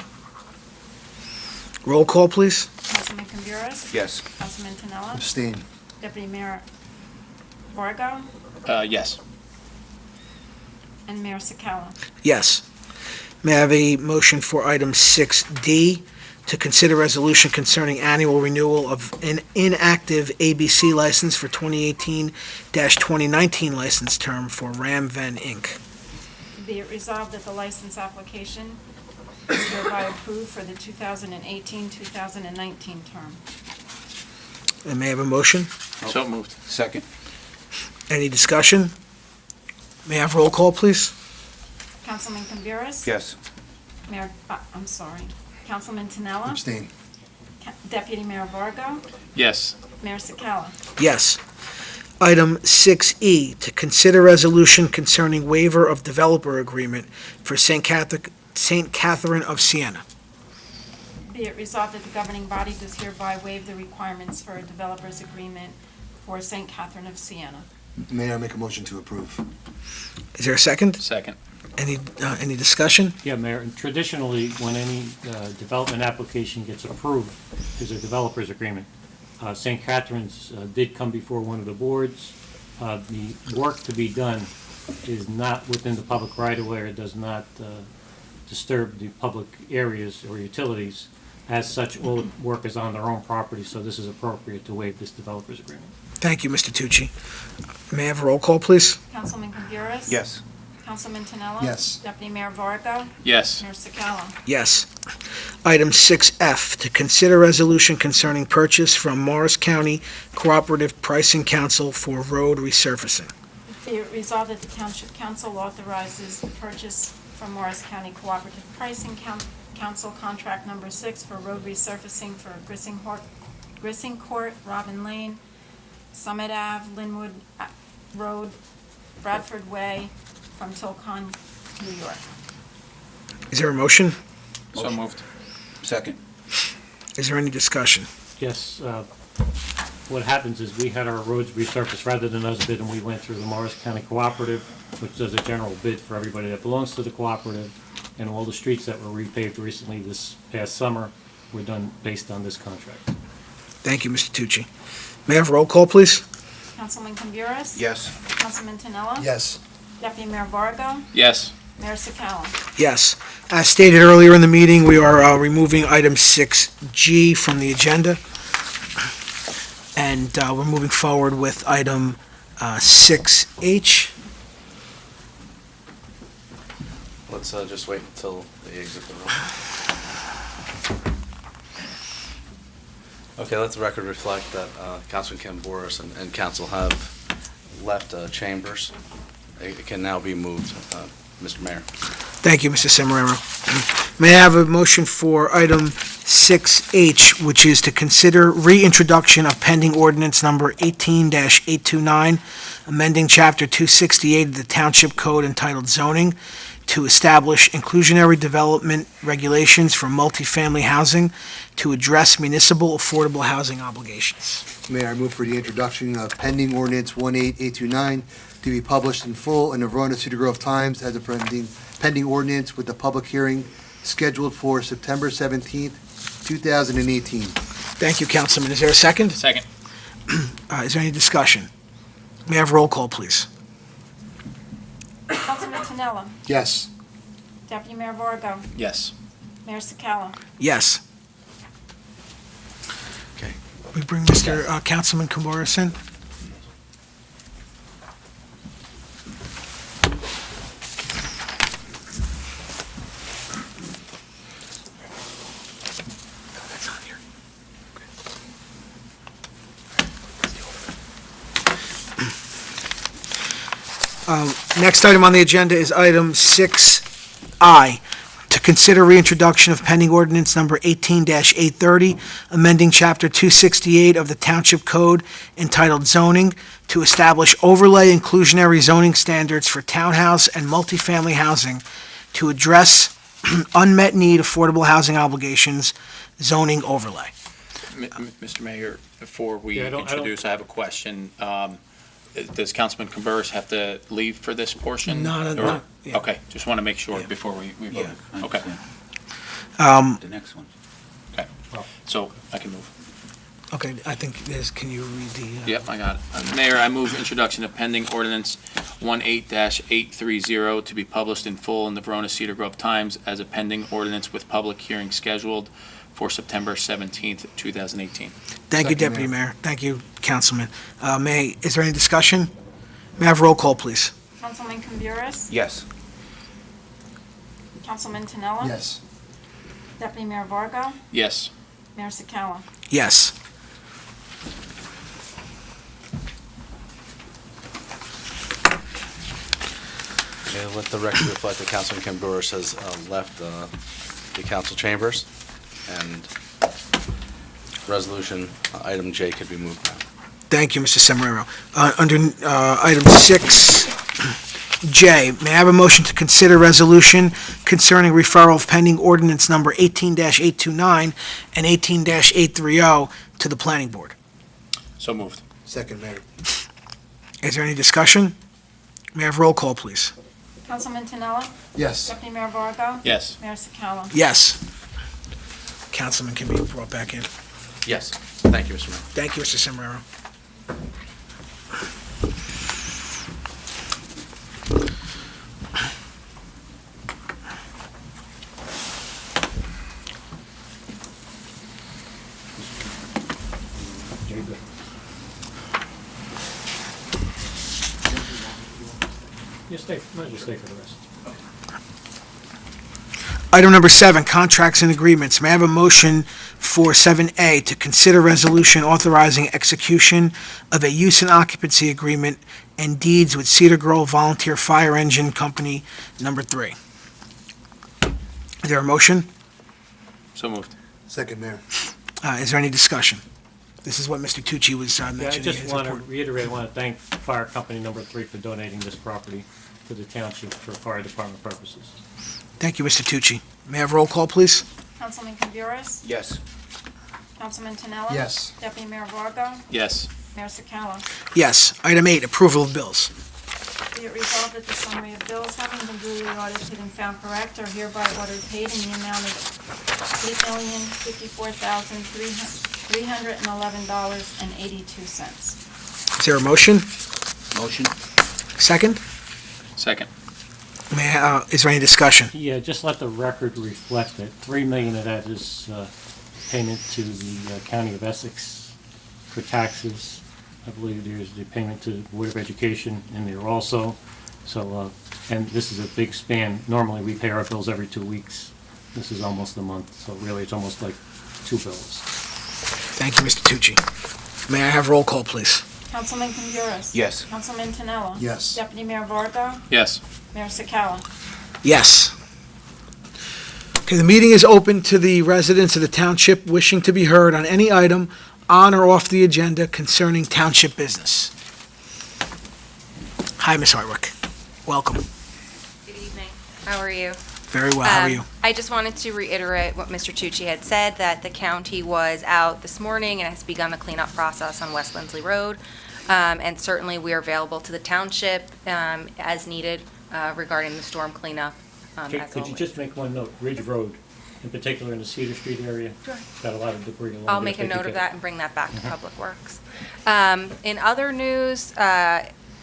Roll call, please. Councilman Coumbouras? Yes. Councilman Canella? Abstain. Deputy Mayor Varga? Yes. And Mayor Sakala? Yes. May I have a motion for item 6D, to consider resolution concerning annual renewal of an inactive ABC license for 2018-2019 license term for Ramven Inc. Be it resolved that the license application is hereby approved for the 2018-2019 term. And may I have a motion? So moved. Second. Any discussion? May I have roll call, please? Councilman Coumbouras? Yes. Mayor, I'm sorry. Councilman Tinella? Abstain. Deputy Mayor Varga? Yes. Mayor Sakala? Yes. Item 6E, to consider resolution concerning waiver of developer agreement for St. Catherine of Siena. Be it resolved that the governing body does hereby waive the requirements for a developer's agreement for St. Catherine of Siena. Mayor, I make a motion to approve. Is there a second? Second. Any discussion? Yeah, Mayor, and traditionally, when any development application gets approved, there's a developer's agreement. St. Catherine's did come before one of the boards. The work to be done is not within the public right-of-way, or does not disturb the public areas or utilities. As such, all the work is on their own property, so this is appropriate to waive this developer's agreement. Thank you, Mr. Tucci. May I have a roll call, please? Councilman Coumbouras? Yes. Councilman Tinella? Yes. Deputy Mayor Varga? Yes. Mayor Sakala? Yes. Item 6F, to consider resolution concerning purchase from Morris County Cooperative Pricing Council for road resurfacing. Be it resolved that the Township Council authorizes the purchase from Morris County Cooperative Pricing Council Contract Number 6 for road resurfacing for Grissing Court, Robin Lane, Summit Ave, Linwood Road, Bradford Way, from Tilcon, New York. Is there a motion? So moved. Second. Is there any discussion? Yes, what happens is we had our roads resurfaced rather than us bid, and we went through the Morris County Cooperative, which does a general bid for everybody that belongs to the cooperative, and all the streets that were repaved recently this past summer were done based on this contract. Thank you, Mr. Tucci. May I have roll call, please? Councilman Coumbouras? Yes. Councilman Tinella? Yes. Deputy Mayor Varga? Yes. Mayor Sakala? Yes. As stated earlier in the meeting, we are removing item 6G from the agenda, and we're moving forward with item 6H. Let's just wait until they exit the room. Okay, let the record reflect that Councilman Kim Boris and council have left chambers. It can now be moved, Mr. Mayor. Thank you, Mr. Cimarero. May I have a motion for item 6H, which is to consider reintroduction of pending ordinance number 18-829, amending Chapter 268 of the Township Code entitled Zoning to establish inclusionary development regulations for multifamily housing to address municipal affordable housing obligations. Mayor, I move for the introduction of pending ordinance 18829 to be published in full in the Verona Cedar Grove Times as a pending ordinance with a public hearing scheduled for September 17th, 2018. Thank you, Councilman. Is there a second? Second. Is there any discussion? May I have roll call, please? Councilman Antonello? Yes. Deputy Mayor Vargo? Yes. Mayor Sakala? Yes. Okay. We bring Mr. Councilman Kamboris in. Next item on the agenda is item 6I, to consider reintroduction of pending ordinance number 18-830, amending Chapter 268 of the Township Code entitled Zoning to establish overlay inclusionary zoning standards for townhouse and multifamily housing to address unmet need affordable housing obligations, zoning overlay. Mr. Mayor, before we Yeah, I don't- introduce, I have a question. Does Councilman Converse have to leave for this portion? Not- Or- not- yeah. Okay, just want to make sure Yeah. before we vote. Yeah, I Okay, understand. The next one. so I can move. Okay, I think there's, can you read the? Yep, I got it. Mayor, I move introduction of pending ordinance 18-830 to be published in full in the Verona Cedar Grove Times as a pending ordinance with public hearing scheduled for September 17th, 2018. Thank you, Second, Deputy Mayor. Mayor. Thank you, Councilman. Is there any discussion? May I have roll call, please? Councilman Kamburis? Yes. Councilman Antonello? Yes. Deputy Mayor Vargo? Yes. Mayor Sakala? Yes. Okay, let the record reflect that Councilman Kim Boris has left the council chambers, and resolution item J could be moved now. Thank you, Mr. Cimarero. Under item 6J, may I have a motion to consider resolution concerning referral of pending ordinance number 18-829 and 18-830 to the Planning Board? So moved. Second, Mayor. Is there any discussion? May I have roll call, please? Councilman Antonello? Yes. Deputy Mayor Vargo? Yes. Mayor Sakala? Yes. Councilman can be brought back in. Yes, thank you, Mr. Mayor. Thank you, Mr. Cimarero. Might just stay for the rest. Item number 7, contracts and agreements. May I have a motion for 7A to consider resolution authorizing execution of a use and occupancy agreement and deeds with Cedar Grove Volunteer Fire Engine Company, number 3. Is there a motion? So moved. Second, Mayor. Is there any discussion? This is what Mr. Tucci was Yeah, I mentioning in just his want to report. reiterate, I want to thank Fire Company Number 3 for donating this property to the township for fire department purposes. Thank you, Mr. Tucci. May I have roll call, please? Councilman Kamburis? Yes. Councilman Antonello? Yes. Deputy Mayor Vargo? Yes. Mayor Sakala? Yes. Item 8, approval of bills. Be it resolved that the summary of bills having been duly audited and found correct are hereby ordered paid in the amount of $8,054,311.82. Is there a motion? Motion? Second? Second. Is there any discussion? Yeah, just let the record reflect that $3 million of that is payment to the County of Essex for taxes. I believe there's the payment to the Board of Education in there also. So, and this is a big span. Normally, we pay our bills every 2 weeks. This is almost a month, so really, it's almost like 2 bills. Thank you, Mr. Tucci. May I have roll call, please? Councilman Conjuras? Yes. Councilman Tinella? Yes. Deputy Mayor Varga? Yes. Mayor Sakala? Yes. Okay, the meeting is open to the residents of the township wishing to be heard on any item on or off the agenda concerning township business. Hi, Ms. Hardwick. Welcome. Good evening. How are you? Very well. How are you? I just wanted to reiterate what Mr. Tucci had said, that the county was out this morning and has begun the cleanup process on West Lindsley Road. And certainly, we are available to the township as needed regarding the storm cleanup. Could you just make one note? Ridge Road, in particular in the Cedar Street area, got a lot of debris along there. I'll make a note of that and bring that back to Public Works. In other news,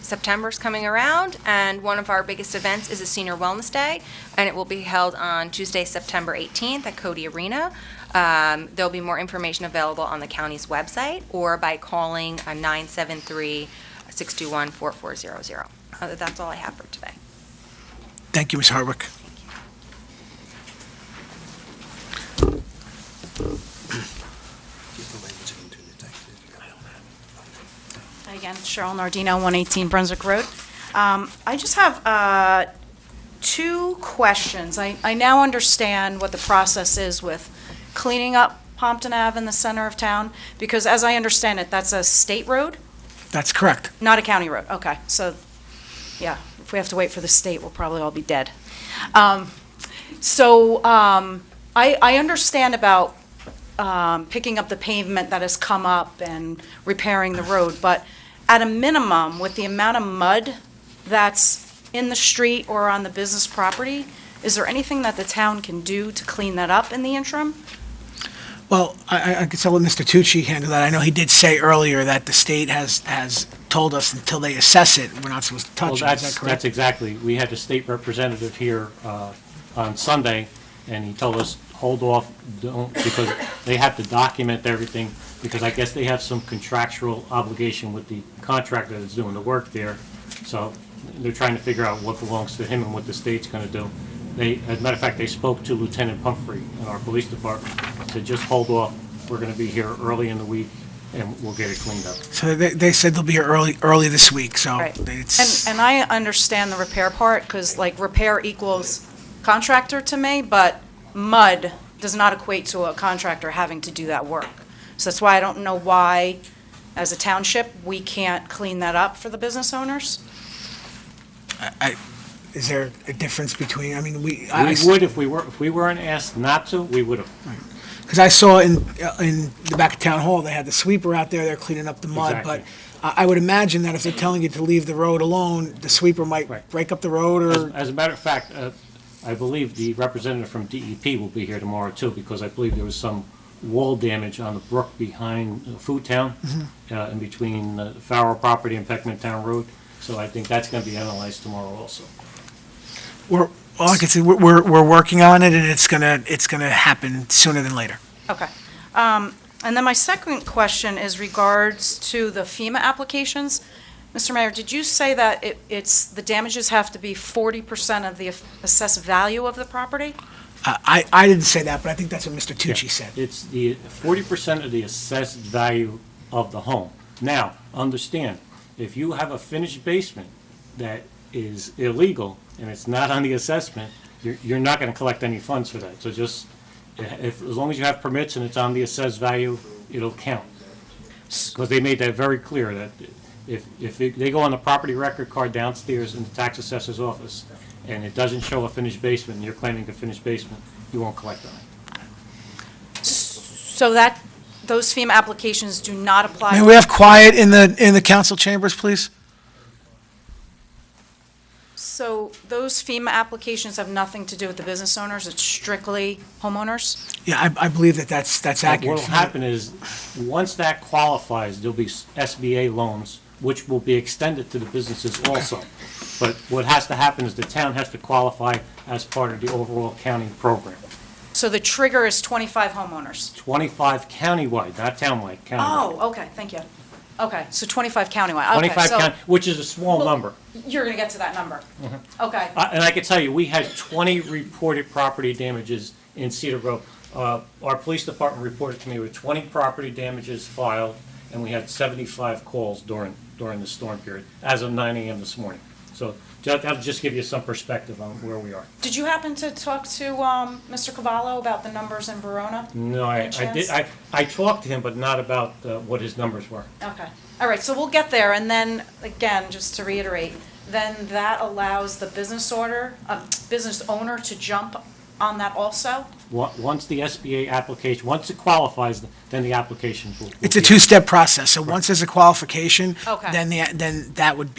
September's coming around, and one of our biggest events is a Senior Wellness Day, and it will be held on Tuesday, September 18th at Cody Arena. There'll be more information available on the county's website or by calling 973-621-4400. That's all I have for today. Thank you, Ms. Hardwick. Again, Cheryl Nardino, 118 Brunswick Road. I just have 2 questions. I now understand what the process is with cleaning up Pompton Ave in the center of town, because as I understand it, that's a state road, That's correct. not a county road. Okay, so, yeah, if we have to wait for the state, we'll probably all be dead. I understand about picking up the pavement that has come up and repairing the road, but at a minimum, with the amount of mud that's in the street or on the business property, is there anything that the town can do to clean that up in the interim? Well, I could tell let Mr. Tucci handle that. I know he did say earlier that the state has told us until they assess it, we're not supposed to touch it. Is that correct? That's exactly. We had a state representative here on Sunday, and he told us, hold off, don't, because they have to document everything, because I guess they have some contractual obligation with the contractor that's doing the work there. So they're trying to figure out what belongs to him and what the state's going to do. As a matter of fact, they spoke to Lieutenant Pumphrey in our police department, said just hold off. We're going to be here early in the week, and we'll get it cleaned up. So they said they'll be here early this week, so Right. it's... And I understand the repair part, because like repair equals contractor to me, but mud does not equate to a contractor having to do that work. So that's why I don't know why, as a township, we can't clean that up for the business owners. Is there a difference between, I mean, We would if we weren't asked not to, we would have. Because I saw in the back of Town Hall, they had the sweeper out there, they're cleaning up the mud, but I would imagine that if they're telling you to leave the road alone, the sweeper might Right. break up the road or... As a matter of fact, I believe the representative from DEP will be here tomorrow too, because I believe there was some wall damage on the brook behind Food Town, in between Farrell property and Peckman Town Road. So I think that's going to be analyzed tomorrow also. All I can say, we're working on it, and it's gonna happen sooner than later. Okay. And then my second question is regards to the FEMA applications. Mr. Mayor, did you say that the damages have to be 40% of the assessed value of the property? I didn't say that, but I think that's what Mr. Tucci said. It's the 40% of the assessed value of the home. Now, understand, if you have a finished basement that is illegal and it's not on the assessment, you're not going to collect any funds for that. So just, as long as you have permits and it's on the assessed value, it'll count. Because they made that very clear, that if they go on the property record card downstairs in the tax assessor's office, and it doesn't show a finished basement, and you're claiming a finished basement, you won't collect on it. So those FEMA applications do not apply? May we have quiet in the council chambers, please? So those FEMA applications have nothing to do with the business owners, it's strictly homeowners? Yeah, I believe that's accurate. What will happen is, once that qualifies, there'll be SBA loans, which will be extended to the businesses also. But what has to happen is the town has to qualify as part of the overall county program. So the trigger is 25 homeowners? 25 countywide, not townwide, countywide. Oh, okay, thank you. Okay, so 25 countywide, okay. 25 so county, which is a small Well, number. You're going to get to that number? Okay. And I can tell you, we had 20 reported property damages in Cedar Grove. Our police department reported to me with 20 property damages filed, and we had 75 calls during the storm period, as of 9 a.m. this morning. So that'll just give you some perspective on where we are. Did you happen to talk to Mr. Cavallo about the numbers in Verona? No, I did, chance? I talked to him, but not about what his numbers were. Okay, all right, so we'll get there, and then, again, just to reiterate, then that allows the business owner to jump on that also? Once the SBA application, once it qualifies, then the applications will. It's a two-step process, so once there's a qualification, Okay. then that would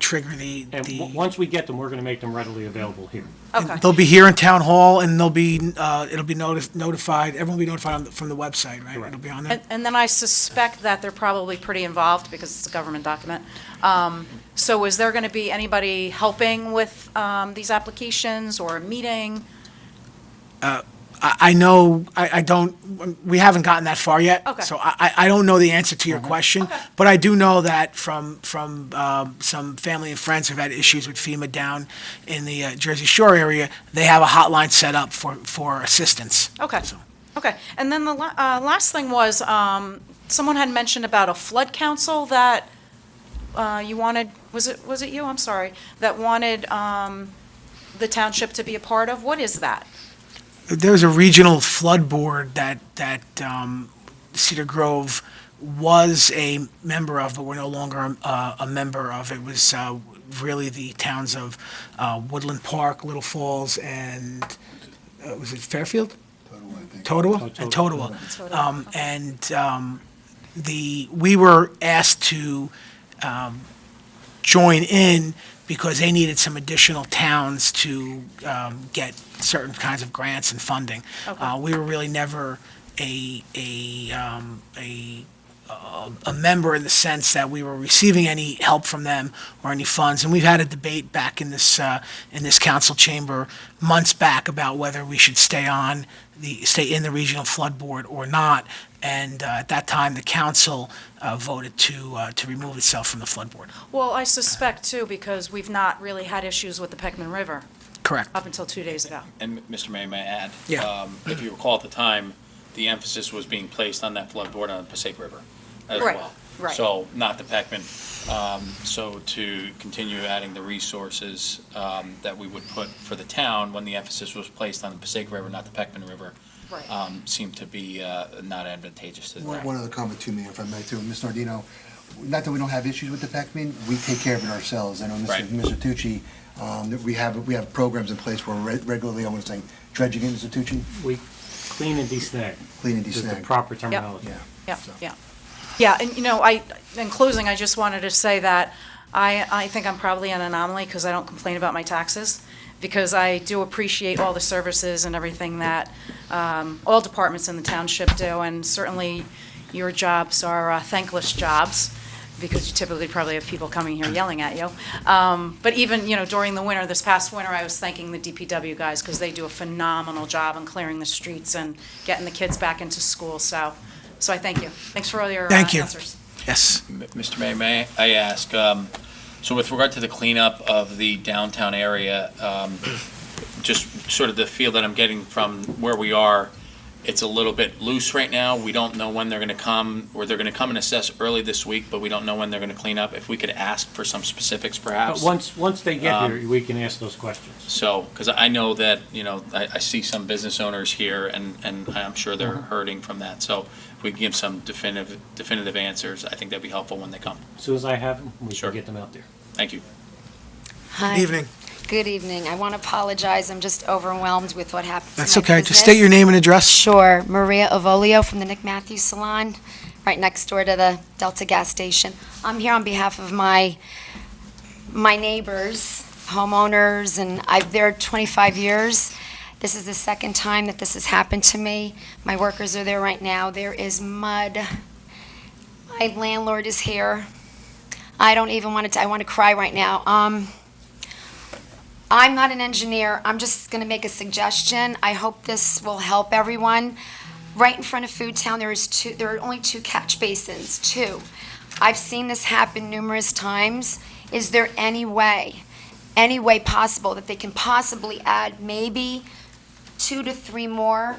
trigger the. And once we get them, we're going to make them readily available here. Okay. They'll be here in town hall, and it'll be notified, everyone will be notified from the website, right? It'll be on there. And then I suspect that they're probably pretty involved because it's a government document. So is there going to be anybody helping with these applications or a meeting? I know, I don't, we haven't gotten that far yet. Okay. So I don't know the answer to your question, Okay. but I do know that from some family and friends who've had issues with FEMA down in the Jersey Shore area, they have a hotline set up for assistance. Okay, So- okay. And then the last thing was, someone had mentioned about a flood council that you wanted, was it you? I'm sorry, that wanted the township to be a part of. What is that? There's a regional flood board that Cedar Grove was a member of, but we're no longer a member of. It was really the towns of Woodland Park, Little Falls, and was it Fairfield? Totowa, and Totowa. We were asked to join in because they needed some additional towns to get certain kinds of grants and funding. Okay. We were really never a member in the sense that we were receiving any help from them or any funds. And we've had a debate back in this council chamber months back about whether we should stay in the regional flood board or not. And at that time, the council voted to remove itself from the flood board. Well, I suspect too, because we've not really had issues with the Peckman River Correct. up until 2 days ago. And Mr. Mayor, may I add? Yeah. If you recall at the time, the emphasis was being placed on that flood board on the Passaic River as Right, well. right. So, not the Peckman. So to continue adding the resources that we would put for the town when the emphasis was placed on the Passaic River, not the Peckman River, Right. seemed to be not advantageous to the town. One other comment too, Mayor, if I may, too. Ms. Nardino, not that we don't have issues with the Peckman, we take care of it ourselves. I know Right. Mr. Tucci, that we have programs in place where we're regularly, I want to say, dredging in, Mr. Tucci, We clean and desnag. clean and Is the desnag. proper terminology. Yeah. Yeah, So- yeah. Yeah, and in closing, I just wanted to say that I think I'm probably an anomaly because I don't complain about my taxes, because I do appreciate all the services and everything that all departments in the township do, and certainly your jobs are thankless jobs, because you typically probably have people coming here yelling at you. But even, during the winter, this past winter, I was thanking the DPW guys, because they do a phenomenal job in clearing the streets and getting the kids back into school, so I thank you. Thanks for all your Thank you. answers. Yes. Mr. Mayor, may I ask, so with regard to the cleanup of the downtown area, just sort of the feel that I'm getting from where we are, it's a little bit loose right now. We don't know when they're going to come, or they're going to come and assess early this week, but we don't know when they're going to clean up. If we could ask for some specifics But perhaps. once they get here, we can ask those questions. So, because I know that, I see some business owners here, and I'm sure they're hurting from that. So if we can give some definitive answers, I think that'd be helpful when they come. As soon as I have them, we Sure. can get them out there. Thank you. Good evening. Good evening. I want to apologize. I'm just overwhelmed with what happened. to That's my okay. Just business. state your name and address. Sure. Maria Ovolio from the Nick Matthews Salon, right next door to the Delta gas station. I'm here on behalf of my neighbors, homeowners, and I've there 25 years. This is the second time that this has happened to me. My workers are there right now. There is mud. My landlord is here. I don't even want to, I want to cry right now. I'm not an engineer. I'm just going to make a suggestion. I hope this will help everyone. Right in front of Food Town, there are only 2 catch basins, 2. I've seen this happen numerous times. Is there any way possible that they can possibly add maybe 2 to 3 more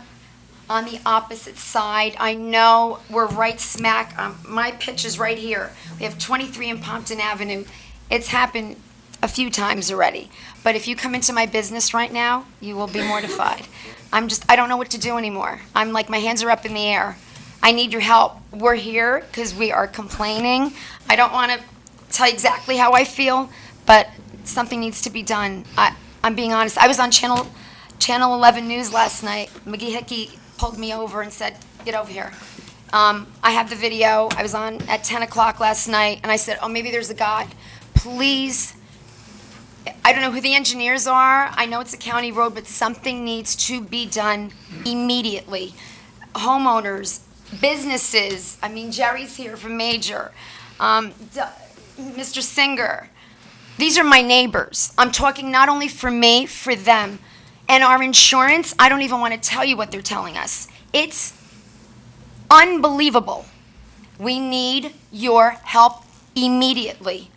on the opposite side? I know we're right smack, my pitch is right here. We have 23 in Pompton Avenue. It's happened a few times already. But if you come into my business right now, you will be mortified. I don't know what to do anymore. I'm like, my hands are up in the air. I need your help. We're here because we are complaining. I don't want to tell you exactly how I feel, but something needs to be done. I'm being honest. I was on Channel 11 News last night. McGee Hickey pulled me over and said, get over here. I have the video. I was on at 10 o'clock last night, and I said, oh, maybe there's a God. Please, I don't know who the engineers are. I know it's a county road, but something needs to be done immediately. Homeowners, businesses, I mean, Jerry's here from Major, Mr. Singer. These are my neighbors. I'm talking not only for me, for them. And our insurance, I don't even want to tell you what they're telling us. It's unbelievable. We need your help immediately.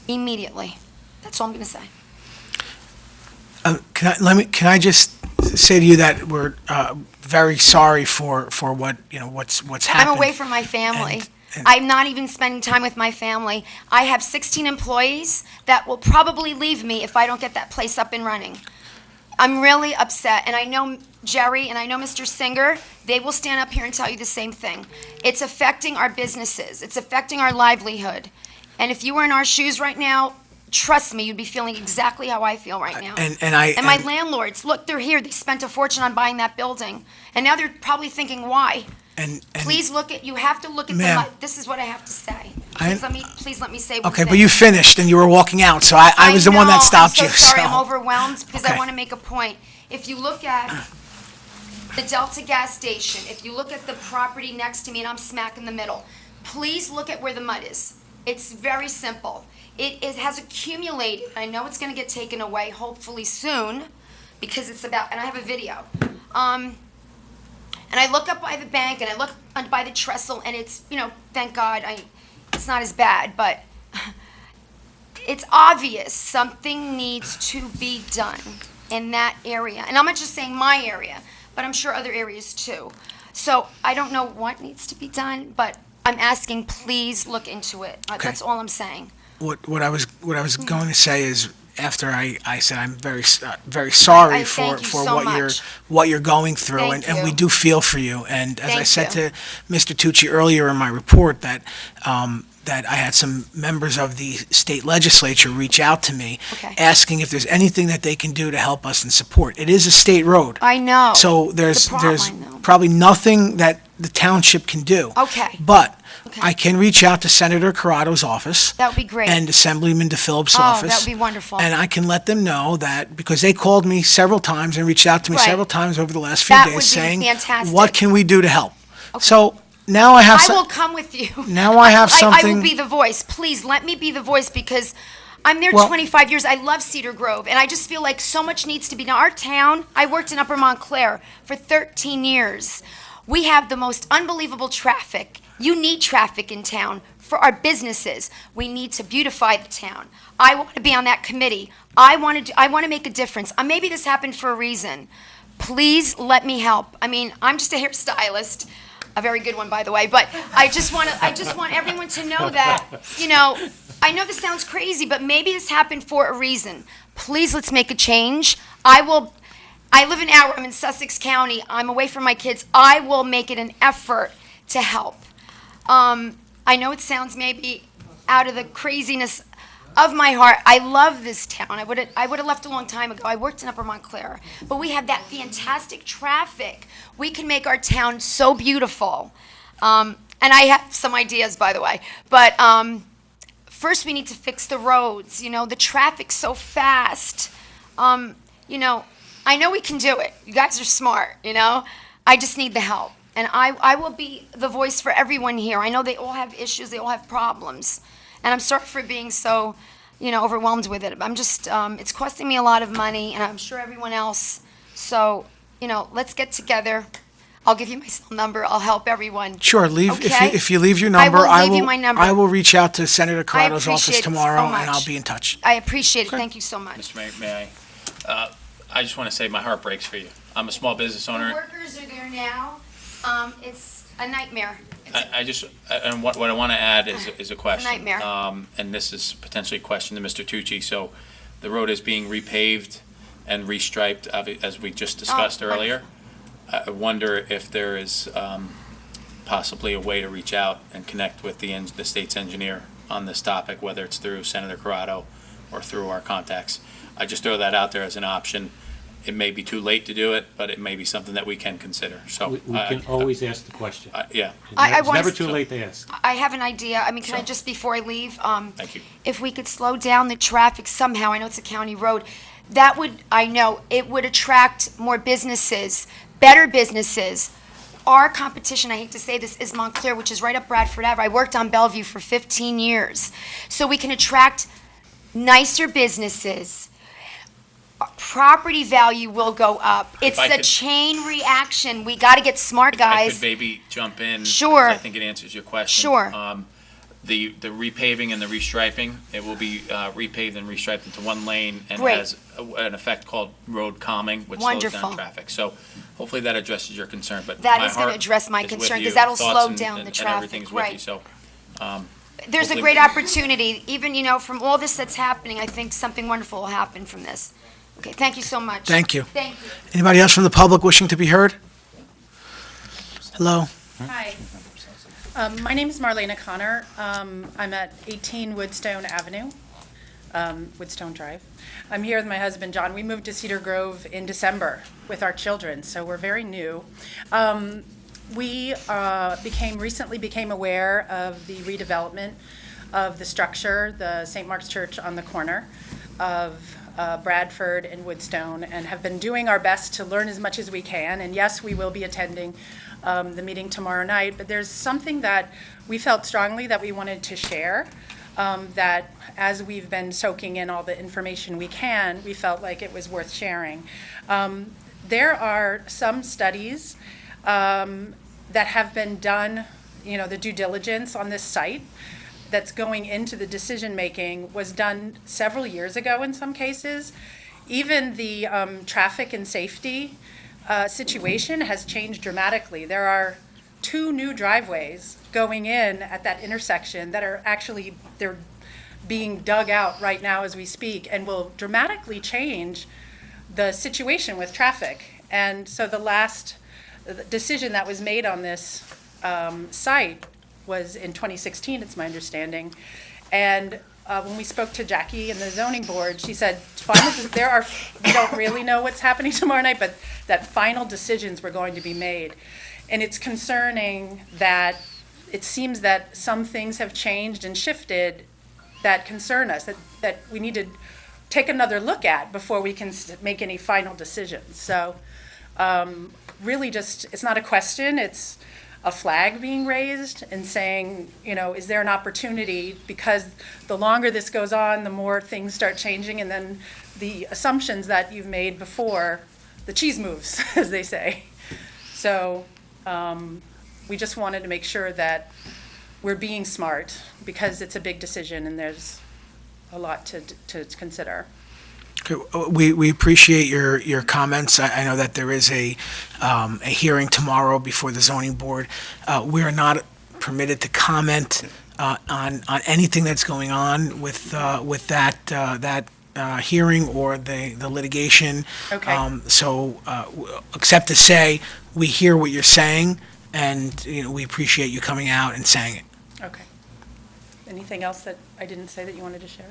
Immediately. That's all I'm going to say. Can I just say to you that we're very sorry for what, what's happened. I'm away from my family. And- I'm not even spending time with my family. I have 16 employees that will probably leave me if I don't get that place up and running. I'm really upset, and I know Jerry and I know Mr. Singer, they will stand up here and tell you the same thing. It's affecting our businesses. It's affecting our livelihood. And if you were in our shoes right now, trust me, you'd be feeling exactly how I feel right now. And my landlords, look, they're here. They spent a fortune on buying that building. And now they're probably thinking, why? Please you have to look at Ma'am, this is what I have to say. Please let me say one Okay, thing. but you finished and you were walking out, so I was the one that stopped you. I'm so sorry, so- I'm overwhelmed because I Okay. want to make a point. If you look at the Delta gas station, if you look at the property next to me, and I'm smack in the middle, please look at where the mud is. It's very simple. It has accumulated. I know it's going to get taken away hopefully soon because and I have a video. And I look up by the bank and I look by the trestle and it's, thank God, it's not as bad, but it's obvious something needs to be done in that area. And I'm not just saying my area, but I'm sure other areas too. So I don't know what needs to be done, but I'm asking, please look into it. Okay. That's all I'm saying. What I was going to say is, after I said I'm very sorry I for thank you so much. what you're going through, Thank and you. we do feel for you. And as I Thank said you. to Mr. Tucci earlier in my report, that I had some members of the state legislature reach out to me, Okay. asking if there's anything that they can do to help us and support. It is a state road, I know. so It's a problem, there's I know. probably nothing that the township can do. Okay. But Okay. I can reach out to Senator Corrado's office. That would be great. And Assemblyman DePhillips' Oh, office. that would be wonderful. And I can let them know that, because they called me several times and reached out to me Right. several times over the last few That days would be saying, fantastic. what can we do to help? So now I have I some. will come with you. Now I have I something- will be the voice. Please let me be the voice because I'm there Well- 25 years. I love Cedar Grove, and I just feel like so much needs to be done. Our town, I worked in Upper Montclair for 13 years. We have the most unbelievable traffic. You need traffic in town for our businesses. We need to beautify the town. I want to be on that committee. I want to make a difference. Maybe this happened for a reason. Please let me help. I mean, I'm just a hairstylist, a very good one, by the way. But I just want everyone to know that, I know this sounds crazy, but maybe this happened for a reason. Please, let's make a change. I live in Arrow. I'm in Sussex County. I'm away from my kids. I will make it an effort to help. I know it sounds maybe out of the craziness of my heart. I love this town. I would have left a long time ago. I worked in Upper Montclair. But we have that fantastic traffic. We can make our town so beautiful. And I have some ideas, by the way. But first we need to fix the roads. The traffic's so fast. I know we can do it. You guys are smart, I just need the help. And I will be the voice for everyone here. I know they all have issues, they all have problems. And I'm sorry for being so overwhelmed with it. I'm just, it's costing me a lot of money, and I'm sure everyone else. So, let's get together. I'll give you my cell number. I'll help everyone. Sure, leave, Okay. if you leave your I number, will leave you my number. I will reach out to Senator Corrado's office appreciate it so tomorrow, and much. I'll be in touch. I appreciate it. Thank you so much. Mr. Mayor, may I? I just want to say my heart breaks for you. I'm a small business The owner. workers are there now. It's a nightmare. And what I want to add is a question. nightmare. And this is potentially a question to Mr. Tucci. So the road is being repaved and restriped, as we just discussed Oh, earlier. I wonder if there is possibly a way to reach out and connect with the state's engineer on this topic, whether it's through Senator Corrado or through our contacts. I just throw that out there as an option. It may be too late to do it, but it may be something that we can consider. So We can always ask the question. yeah. It's wanna never s- too late to ask. I have an idea. I mean, can I Sure. just, before I leave, Thank you. if we could slow down the traffic somehow, I know it's a county road, that would, I know, it would attract more businesses, better businesses. Our competition, I hate to say this, is Montclair, which is right up Bradford Ave. I worked on Bellevue for 15 years. So we can attract nicer businesses. Property value will go up. It's I a could- chain reaction. We got to get smart, I guys. could maybe jump in. Sure. I think it answers your question. Sure. The repaving and the restriping, it will be repaved and restriped into one lane and Great. has an effect called road calming, which slows Wonderful. down traffic. So hopefully that addresses your concern, but That my is gonna heart address my is with concern, 'cause you. that'll Thoughts slow and- down the and traffic, everything's with you, right. so, There's a hopefully great we- opportunity, even, from all this that's happening, I think something wonderful will happen from this. Okay, thank you so much. Thank you. Thank you. Anybody else from the public wishing to be heard? Hello? Hi. My name is Marlena Connor. I'm at 18 Woodstone Avenue, Woodstone Drive. I'm here with my husband, John. We moved to Cedar Grove in December with our children, so we're very new. We recently became aware of the redevelopment of the structure, the St. Mark's Church on the corner of Bradford and Woodstone, and have been doing our best to learn as much as we can. And yes, we will be attending the meeting tomorrow night, but there's something that we felt strongly that we wanted to share, that as we've been soaking in all the information we can, we felt like it was worth sharing. There are some studies that have been done, the due diligence on this site that's going into the decision-making was done several years ago in some cases. Even the traffic and safety situation has changed dramatically. There are 2 new driveways going in at that intersection that are actually, they're being dug out right now as we speak, and will dramatically change the situation with traffic. And so the last decision that was made on this site was in 2016, it's my understanding. And when we spoke to Jackie in the zoning board, she said, we don't really know what's happening tomorrow night, but that final decisions were going to be made. And it's concerning that it seems that some things have changed and shifted that concern us, that we need to take another look at before we can make any final decisions. So really just, it's not a question, it's a flag being raised and saying, is there an opportunity? Because the longer this goes on, the more things start changing, and then the assumptions that you've made before, the cheese moves, as they say. So we just wanted to make sure that we're being smart, because it's a big decision and there's a lot to consider. Okay, we appreciate your comments. I know that there is a hearing tomorrow before the zoning board. We are not permitted to comment on anything that's going on with that hearing or the litigation. Okay. So, except to say, we hear what you're saying, and we appreciate you coming out and saying it. Okay. Anything else that I didn't say that you wanted to share?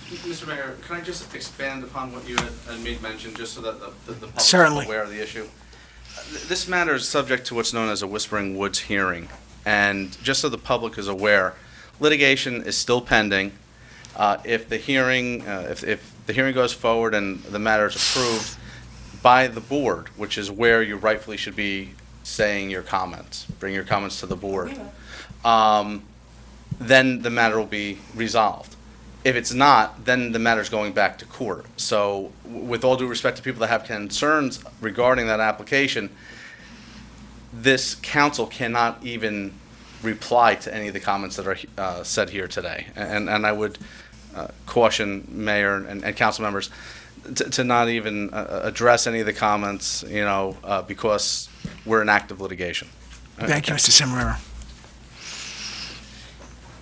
Mr. Mayor, can I just expand upon what you had made mention, just so that the public Certainly. is aware of the issue? This matter is subject to what's known as a Whispering Woods hearing, and just so the public is aware, litigation is still pending. If the hearing goes forward and the matter is approved by the board, which is where you rightfully should be saying your comments. Bring your comments to the board. Then the matter will be resolved. If it's not, then the matter's going back to court. So with all due respect to people that have concerns regarding that application, this council cannot even reply to any of the comments that are said here today. And I would caution mayor and council members to not even address any of the comments, because we're in active litigation. Thank you, Mr. Cimarero.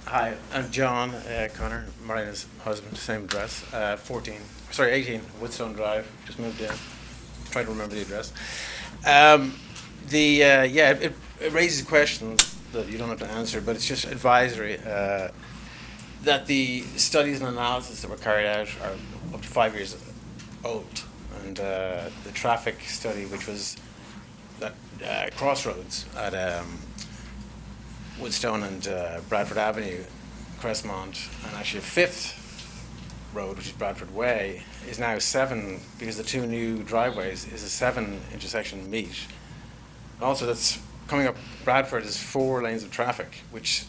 Hi, I'm John Connor, Marina's husband, same address, 18 Woodstone Drive, just moved in, trying to remember the address. It raises questions that you don't have to answer, but it's just advisory, that the studies and analysis that were carried out are up to 5 years old, and the traffic study, which was at crossroads at Woodstone and Bradford Avenue, Crestmont, and actually a fifth road, which is Bradford Way, is now 7, because the 2 new driveways is a 7 intersection meet. Also, that's coming up Bradford is 4 lanes of traffic, which,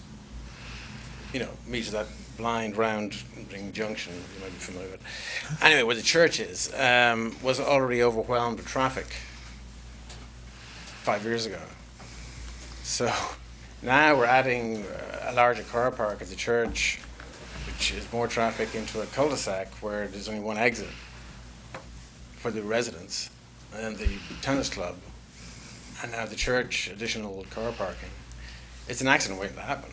meets that blind round ring junction, you might be familiar with. Anyway, where the church is, was already overwhelmed with traffic 5 years ago. So now we're adding a larger car park at the church, which is more traffic into a cul-de-sac where there's only one exit for the residents, and the tennis club, and now the church, additional car parking. It's an accident waiting to happen,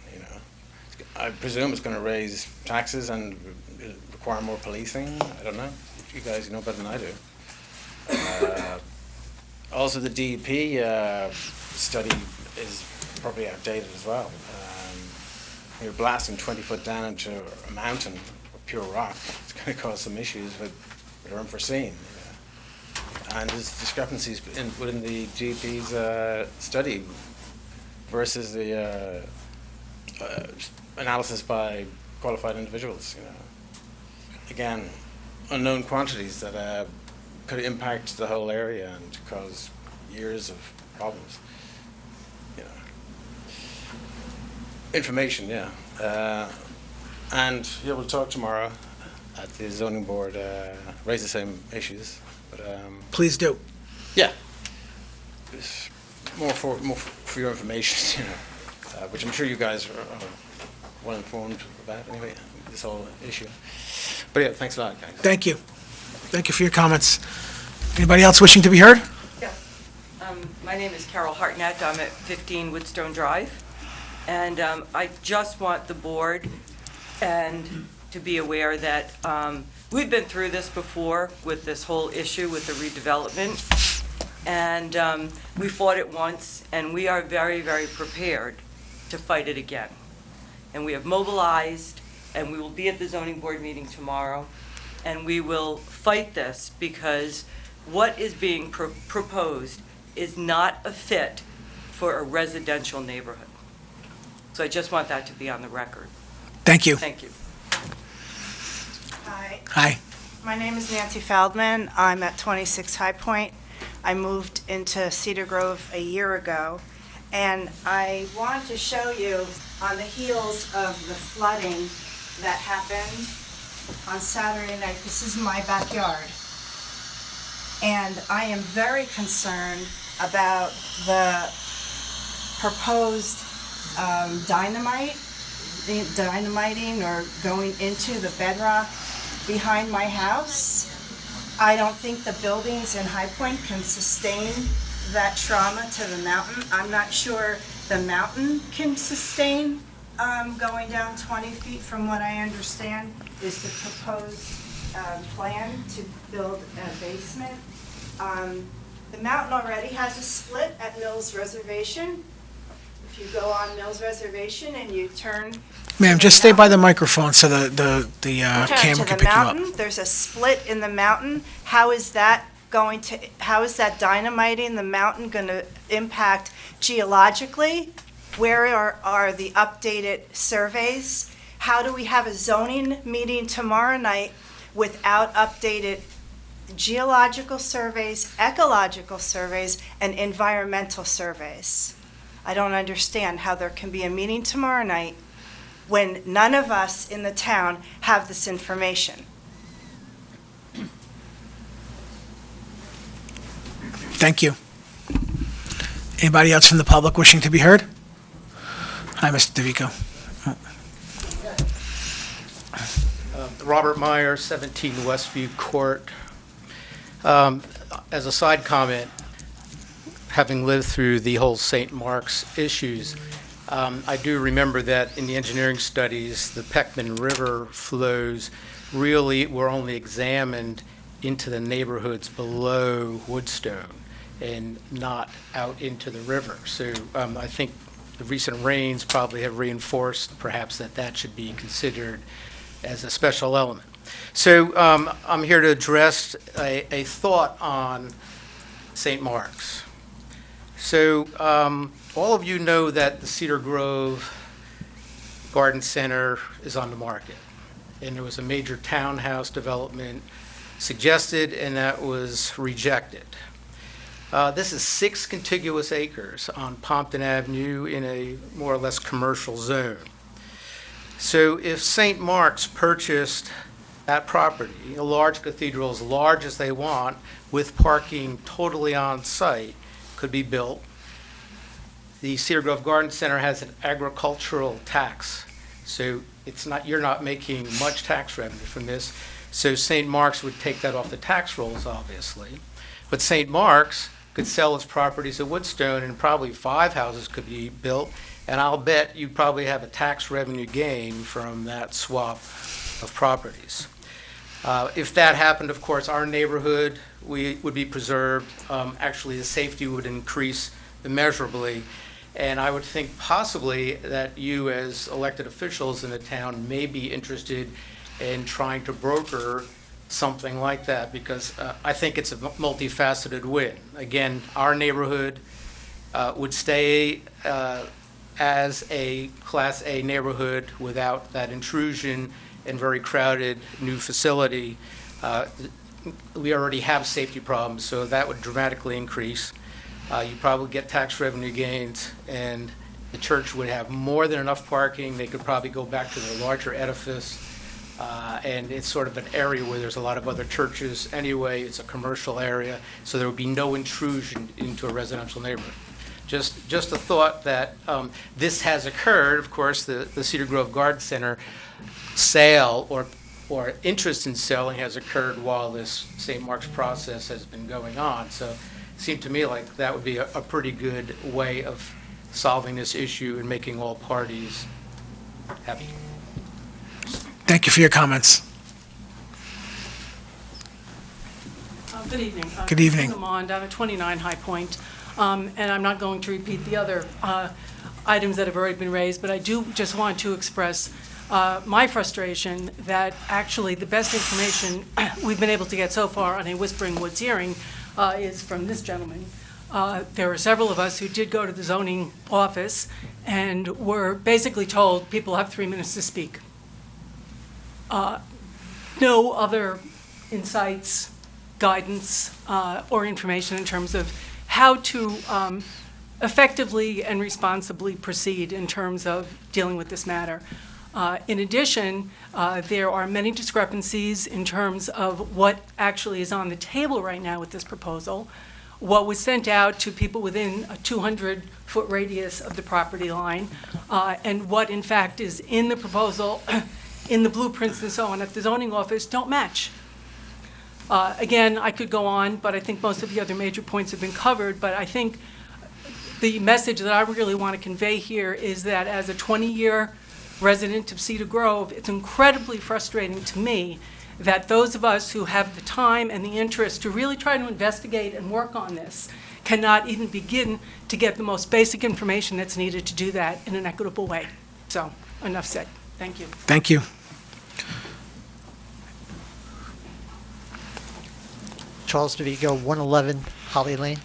I presume it's going to raise taxes and require more policing. I don't know. You guys know better than I do. Also, the DEP study is probably outdated as well. You're blasting 20 foot down into a mountain of pure rock. It's going to cause some issues that are unforeseen. And there's discrepancies within the DEP's study versus the analysis by qualified individuals. Again, unknown quantities that could impact the whole area and cause years of problems. Information, and we'll talk tomorrow at the zoning board, raise the same issues. But Please do. yeah, it's more for your information, which I'm sure you guys are well informed about anyway, this whole issue. But yeah, thanks a lot, guys. Thank you. Thank you for your comments. Anybody else wishing to be heard? Yes. My name is Carol Hartnett. I'm at 15 Woodstone Drive. And I just want the board and to be aware that we've been through this before with this whole issue with the redevelopment. And we fought it once, and we are very, very prepared to fight it again. And we have mobilized, and we will be at the zoning board meeting tomorrow, and we will fight this because what is being proposed is not a fit for a residential neighborhood. So I just want that to be on the record. Thank you. Thank you. Hi. Hi. My name is Nancy Feldman. I'm at 26 High Point. I moved into Cedar Grove a year ago, and I want to show you on the heels of the flooding that happened on Saturday night. This is my backyard. And I am very concerned about the proposed dynamiting or going into the bedrock behind my house. I don't think the buildings in High Point can sustain that trauma to the mountain. I'm not sure the mountain can sustain going down 20 feet, from what I understand, is the proposed plan to build a basement. The mountain already has a split at Mills Reservation. If you go on Mills Reservation and you turn... Ma'am, just stay by the microphone so the camera can pick you up. There's a split in the mountain. How is that dynamiting the mountain going to impact geologically? Where are the updated surveys? How do we have a zoning meeting tomorrow night without updated geological surveys, ecological surveys, and environmental surveys. I don't understand how there can be a meeting tomorrow night when none of us in the town have this information. Thank you. Anybody else from the public wishing to be heard? Hi, Mr. DeVico. Robert Meyer, 17 Westview Court. As a side comment, having lived through the whole St. Mark's issues, I do remember that in the engineering studies, the Peckman River flows really were only examined into the neighborhoods below Woodstone and not out into the river. So I think the recent rains probably have reinforced perhaps that should be considered as a special element. So I'm here to address a thought on St. Mark's. So all of you know that the Cedar Grove Garden Center is on the market. And there was a major townhouse development suggested, and that was rejected. This is 6 contiguous acres on Pompton Avenue in a more or less commercial zone. So if St. Mark's purchased that property, a large cathedral as large as they want, with parking totally on site, could be built. The Cedar Grove Garden Center has an agricultural tax, so you're not making much tax revenue from this. So St. Mark's would take that off the tax rolls, obviously. But St. Mark's could sell its properties at Woodstone, and probably 5 houses could be built, and I'll bet you'd probably have a tax revenue gain from that swap of properties. If that happened, of course, our neighborhood would be preserved. Actually, the safety would increase immeasurably. And I would think possibly that you, as elected officials in the town, may be interested in trying to broker something like that, because I think it's a multifaceted win. Again, our neighborhood would stay as a Class A neighborhood without that intrusion and very crowded new facility. We already have safety problems, so that would dramatically increase. You probably get tax revenue gains, and the church would have more than enough parking. They could probably go back to their larger edifice. And it's sort of an area where there's a lot of other churches anyway. It's a commercial area, so there would be no intrusion into a residential neighborhood. Just a thought that this has occurred. Of course, the Cedar Grove Garden Center sale or interest in selling has occurred while this St. Mark's process has been going on. So it seemed to me like that would be a pretty good way of solving this issue and making all parties happy. Thank you for your comments. Good evening. Good evening. Christina Mond, I'm at 29 High Point, and I'm not going to repeat the other items that have already been raised, but I do just want to express my frustration that actually the best information we've been able to get so far on a Whispering Woods hearing is from this gentleman. There were several of us who did go to the zoning office and were basically told people have 3 minutes to speak. No other insights, guidance, or information in terms of how to effectively and responsibly proceed in terms of dealing with this matter. In addition, there are many discrepancies in terms of what actually is on the table right now with this proposal, what was sent out to people within a 200-foot radius of the property line, and what in fact is in the proposal in the blueprints and so on at the zoning office don't match. Again, I could go on, but I think most of the other major points have been covered. But I think the message that I really want to convey here is that as a 20-year resident of Cedar Grove, it's incredibly frustrating to me that those of us who have the time and the interest to really try to investigate and work on this cannot even begin to get the most basic information that's needed to do that in an equitable way. So, enough said. Thank you. Thank you. Charles DeVigo, 111 Holly Lane.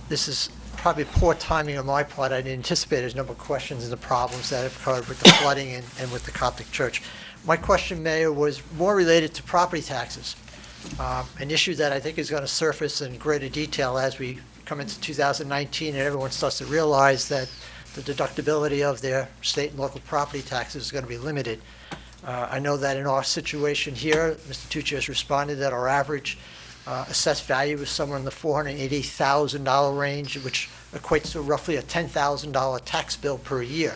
This is probably poor timing on my part. I didn't anticipate there's a number of questions and the problems that have occurred with the flooding and with the Coptic Church. My question, Mayor, was more related to property taxes. an issue that I think is going to surface in greater detail as we come into 2019 and everyone starts to realize that the deductibility of their state and local property taxes is going to be limited. I know that in our situation here, Mr. Tucci has responded that our average assessed value is somewhere in the $480,000 range, which equates to roughly a $10,000 tax bill per year.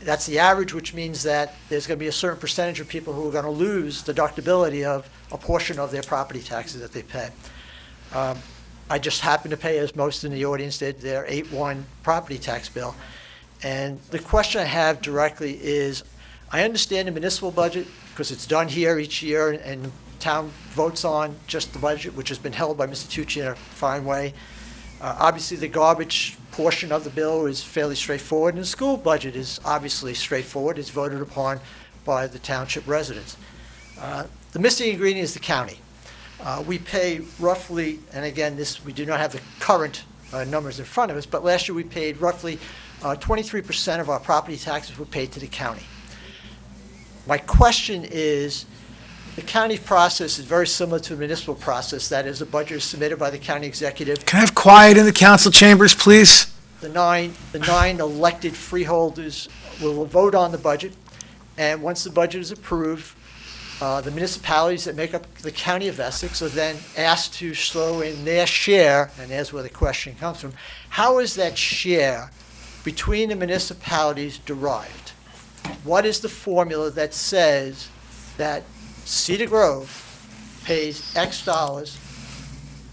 That's the average, which means that there's going to be a certain percentage of people who are going to lose deductibility of a portion of their property taxes that they pay. I just happen to pay, as most in the audience did, their 8-1 property tax bill. And the question I have directly is, I understand the municipal budget, because it's done here each year, and the town votes on just the budget, which has been held by Mr. Tucci in a fine way. Obviously, the garbage portion of the bill is fairly straightforward, and the school budget is obviously straightforward. It's voted upon by the township residents. The missing ingredient is the county. We pay roughly, and again, we do not have the current numbers in front of us, but last year we paid roughly 23% of our property taxes were paid to the county. My question is, the county process is very similar to the municipal process. That is, a budget is submitted by the county executive. Can I have quiet in the council chambers, please? The nine elected freeholders will vote on the budget, and once the budget is approved, the municipalities that make up the county of Essex are then asked to throw in their share, and there's where the question comes from. How is that share between the municipalities derived? What is the formula that says that Cedar Grove pays X dollars?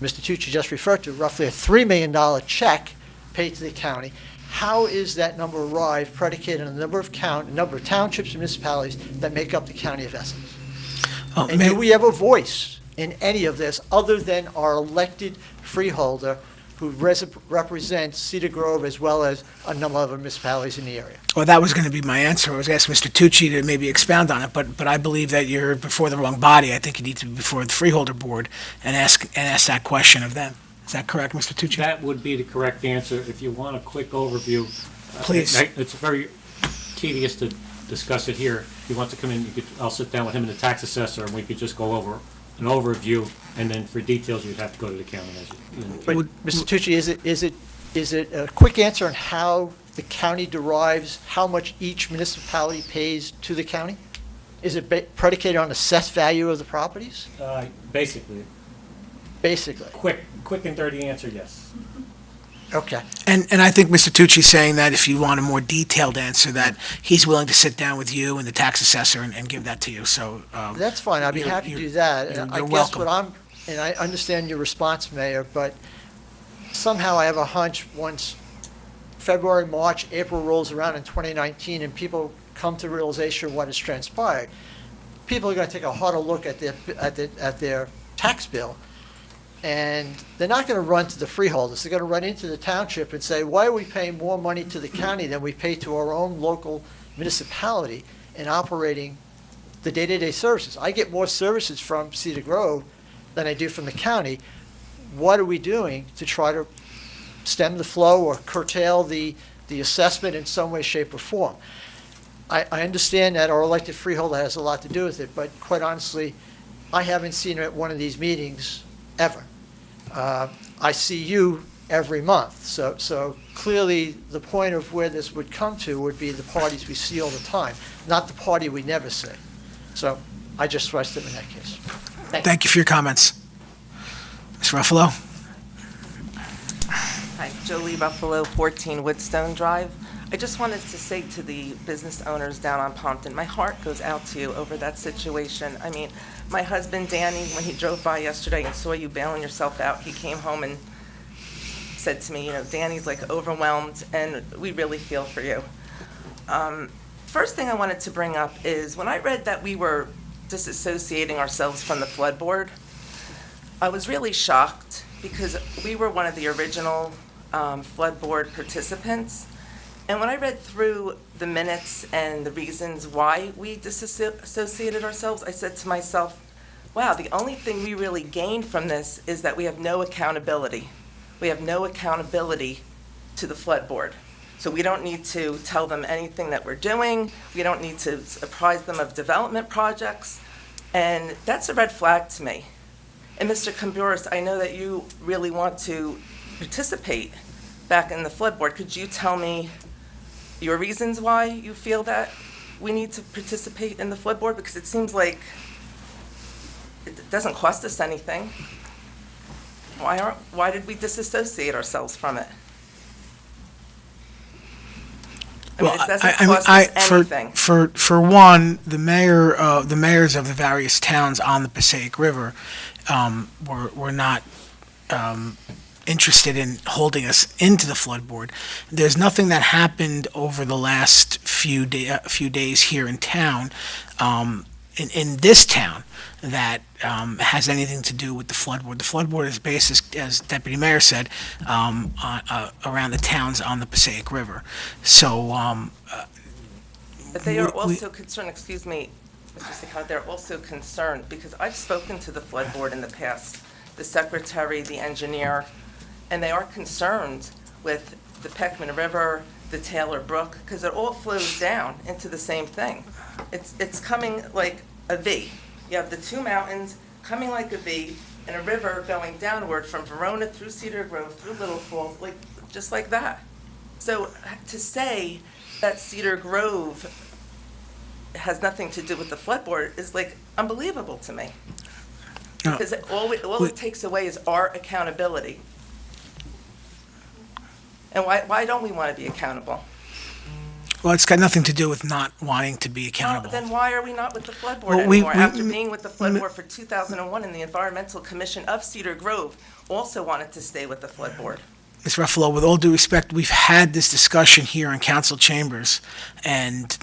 Mr. Tucci just referred to roughly a $3 million check paid to the county. How is that number arrived, predicated on the number of townships and municipalities that make up the county of Essex? And do we have a voice in any of this other than our elected freeholder who represents Cedar Grove as well as a number of municipalities in the area? Well, that was going to be my answer. I was asking Mr. Tucci to maybe expound on it, but I believe that you're before the wrong body. I think you need to be before the freeholder board and ask that question of them. Is that correct, Mr. Tucci? That would be the correct answer. If you want a quick overview. Please. It's very tedious to discuss it here. If you want to come in, I'll sit down with him and the tax assessor, and we could just go over an overview, and then for details, you'd have to go to the county. But, Mr. Tucci, is it a quick answer on how the county derives how much each municipality pays to the county? Is it predicated on assessed value of the properties? Basically. Basically. Quick and dirty answer, yes. Okay. And I think Mr. Tucci's saying that if you want a more detailed answer, that he's willing to sit down with you and the tax assessor and give that to you, so. That's fine, I'd be happy to do that. You're I guess welcome. and I understand your response, Mayor, but somehow I have a hunch once February, March, April rolls around in 2019 and people come to realization of what has transpired, people are going to take a harder look at their tax bill. And they're not going to run to the freeholders. They're going to run into the township and say, why are we paying more money to the county than we pay to our own local municipality in operating the day-to-day services? I get more services from Cedar Grove than I do from the county. What are we doing to try to stem the flow or curtail the assessment in some way, shape, or form? I understand that our elected freeholder has a lot to do with it, but quite honestly, I haven't seen her at one of these meetings ever. I see you every month, so clearly the point of where this would come to would be the parties we see all the time, not the party we never see. So I just thrust it in that case. Thank you for your comments. Ms. Ruffalo? Hi, Jolie Ruffalo, 14 Woodstone Drive. I just wanted to say to the business owners down on Pompton, my heart goes out to you over that situation. I mean, my husband, Danny, when he drove by yesterday and saw you bailing yourself out, he came home and said to me, you know, Danny's like overwhelmed, and we really feel for you. First thing I wanted to bring up is when I read that we were disassociating ourselves from the flood board, I was really shocked because we were one of the original flood board participants. And when I read through the minutes and the reasons why we disassociated ourselves, I said to myself, wow, the only thing we really gained from this is that we have no accountability. We have no accountability to the flood board. So we don't need to tell them anything that we're doing. We don't need to apprise them of development projects. And that's a red flag to me. And Mr. Camburis, I know that you really want to participate back in the flood board. Could you tell me your reasons why you feel that we need to participate in the flood board? Because it seems like it doesn't cost us anything. Why did we disassociate ourselves from it? I mean, it doesn't cost us anything. For one, the mayors of the various towns on the Passaic River were not interested in holding us into the flood board. There's nothing that happened over the last few days here in town, in this town, that has anything to do with the flood board. The flood board is based, as Deputy Mayor said, around the towns on the Passaic River. So, But they are also concerned, excuse me, Mr. Sakala, they're also concerned, because I've spoken to the flood board in the past, the secretary, the engineer, and they are concerned with the Peckman River, the Taylor Brook, because it all flows down into the same thing. It's coming like a V. You have the two mountains coming like a V, and a river going downward from Verona through Cedar Grove, through Little Falls, like just like that. So to say that Cedar Grove has nothing to do with the flood board is like unbelievable to me. Because all it takes away is our accountability. And why don't we want to be accountable? well, it's got nothing to do with not wanting to be accountable. Then why are we not with the flood board Well, anymore? After being with the flood board for 2001, and the Environmental Commission of Cedar Grove also wanted to stay with the flood board. Ms. Ruffalo, with all due respect, we've had this discussion here in council chambers, and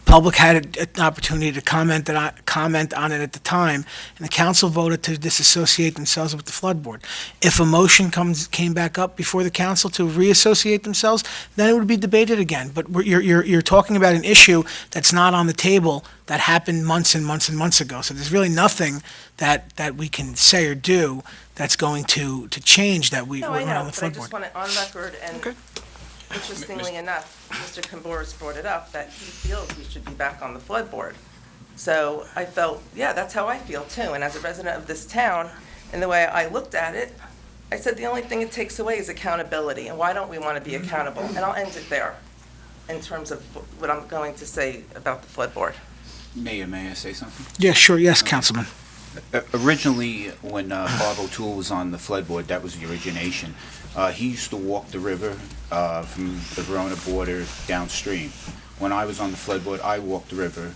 public had an opportunity to comment on it at the time, and the council voted to disassociate themselves with the flood board. If a motion came back up before the council to reassociate themselves, then it would be debated again. But you're talking about an issue that's not on the table, that happened months and months and months ago. So there's really nothing that we can say or do that's going to change that we're on the flood board. No, I know, but I just want it on record, and interestingly enough, Mr. Camboris brought it up, that he feels we should be back on the flood board. So I felt, yeah, that's how I feel too. And as a resident of this town, and the way I looked at it, I said the only thing it takes away is accountability. And why don't we want to be accountable? And I'll end it there in terms of what I'm going to say about the flood board. Mayor, may I say something? Yeah, sure. Yes, Councilman. Originally, when Bob O'Toole was on the flood board, that was the origination. He used to walk the river from the Verona border downstream. When I was on the flood board, I walked the river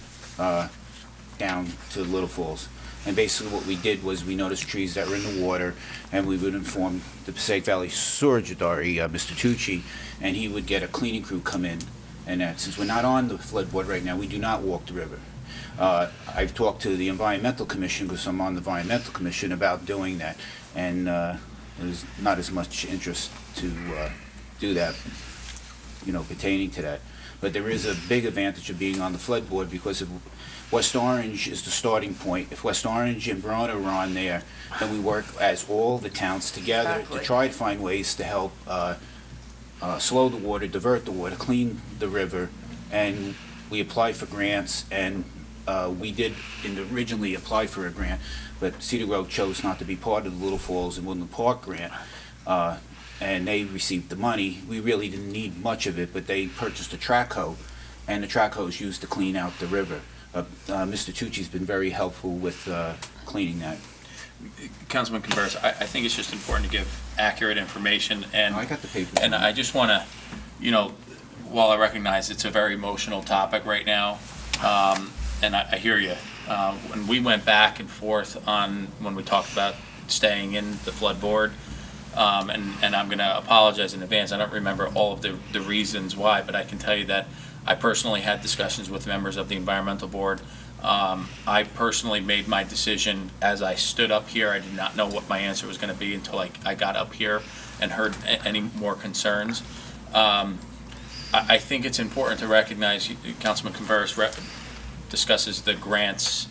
down to Little Falls. And basically what we did was we noticed trees that were in the water, and we would inform the Passaic Valley Sewerage Authority, Mr. Tucci, and he would get a cleaning crew come in. And since we're not on the flood board right now, we do not walk the river. I've talked to the Environmental Commission, because I'm on the Environmental Commission, about doing that, and there's not as much interest to do that, pertaining to that. But there is a big advantage of being on the flood board, because if West Orange is the starting point. If West Orange and Verona are on there, then we work as all the towns together to try to find ways to help slow the water, divert the water, clean the river, and we apply for grants, and we did originally apply for a grant, but Cedar Grove chose not to be part of the Little Falls and Woodland Park grant, and they received the money. We really didn't need much of it, but they purchased a track hoe, and the track hoe is used to clean out the river. Mr. Tucci's been very helpful with cleaning that. Councilman Converse, I think it's just important to give accurate information, and I got the papers. And I just want to, while I recognize it's a very emotional topic right now, and I hear you. When we went back and forth on when we talked about staying in the flood board, and I'm going to apologize in advance. I don't remember all of the reasons why, but I can tell you that I personally had discussions with members of the environmental board. I personally made my decision as I stood up here. I did not know what my answer was going to be until I got up here and heard any more concerns. I think it's important to recognize, Councilman Converse discusses the grants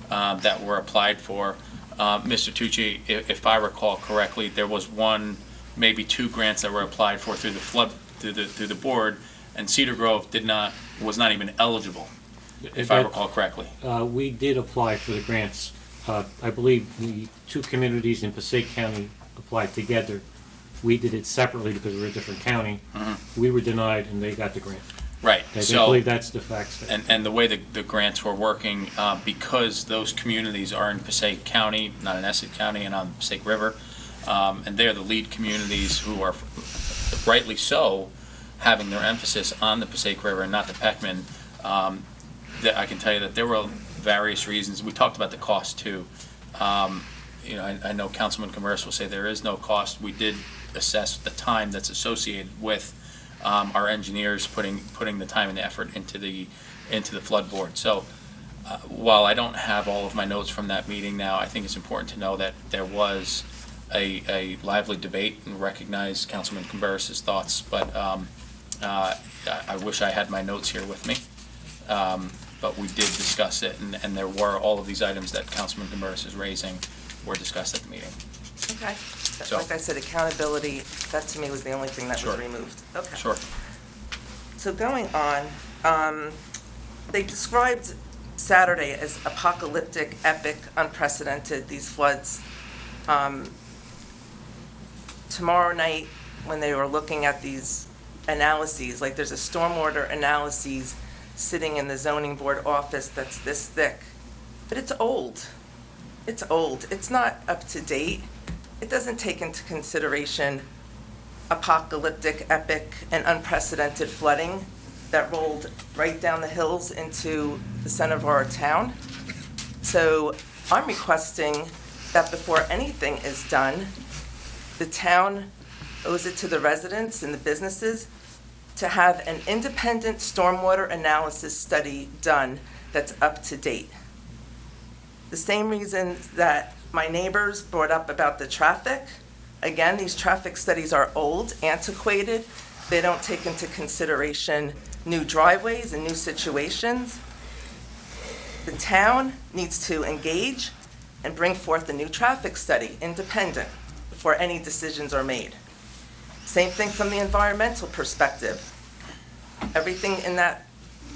that were applied for. Mr. Tucci, if I recall correctly, there was one, maybe two grants that were applied for through the flood, through the board, and Cedar Grove was not even eligible if I recall correctly. We did apply for the grants. I believe the two communities in Passaic County applied together. We did it separately because we're a different county. We were denied and they got the grant. Right. I So, believe that's the facts. and the way the grants were working, because those communities are in Passaic County, not in Essex County, and on the Passaic River, and they're the lead communities who are rightly so having their emphasis on the Passaic River and not the Peckman. That I can tell you that there were various reasons. We talked about the cost too. You know, I know Councilman Commerce will say there is no cost. We did assess the time that's associated with our engineers putting the time and effort into the flood board. So while I don't have all of my notes from that meeting now, I think it's important to know that there was a lively debate and recognize Councilman Converse's thoughts, but I wish I had my notes here with me. But we did discuss it, and there were all of these items that Councilman Converse is raising were discussed at the meeting. Okay. So- Like I said, accountability, that to me was the only thing that was Sure. removed. Okay. Sure. So going on, they described Saturday as apocalyptic, epic, unprecedented, these floods. Tomorrow night, when they were looking at these analyses, like there's a stormwater analyses sitting in the zoning board office that's this thick, but it's old. It's old. It's not up to date. It doesn't take into consideration apocalyptic, epic, and unprecedented flooding that rolled right down the hills into the center of our town. So I'm requesting that before anything is done, the town owes it to the residents and the businesses to have an independent stormwater analysis study done that's up to date. The same reason that my neighbors brought up about the traffic. Again, these traffic studies are old, antiquated. They don't take into consideration new driveways and new situations. The town needs to engage and bring forth a new traffic study, independent, before any decisions are made. Same thing from the environmental perspective. Everything in that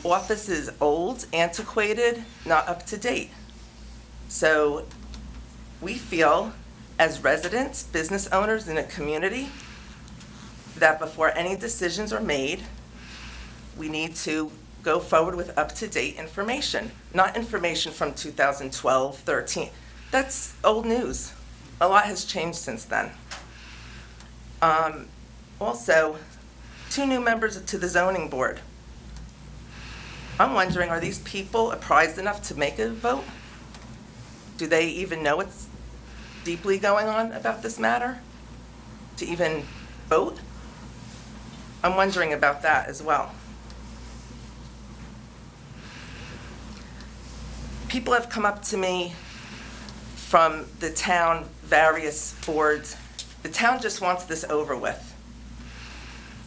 office is old, antiquated, not up to date. So we feel, as residents, business owners in a community, that before any decisions are made, we need to go forward with up-to-date information, not information from 2012, 13. That's old news. A lot has changed since then. Also, 2 new members to the zoning board. I'm wondering, are these people apprised enough to make a vote? Do they even know what's deeply going on about this matter? To even vote? I'm wondering about that as well. People have come up to me from the town, various boards. The town just wants this over with.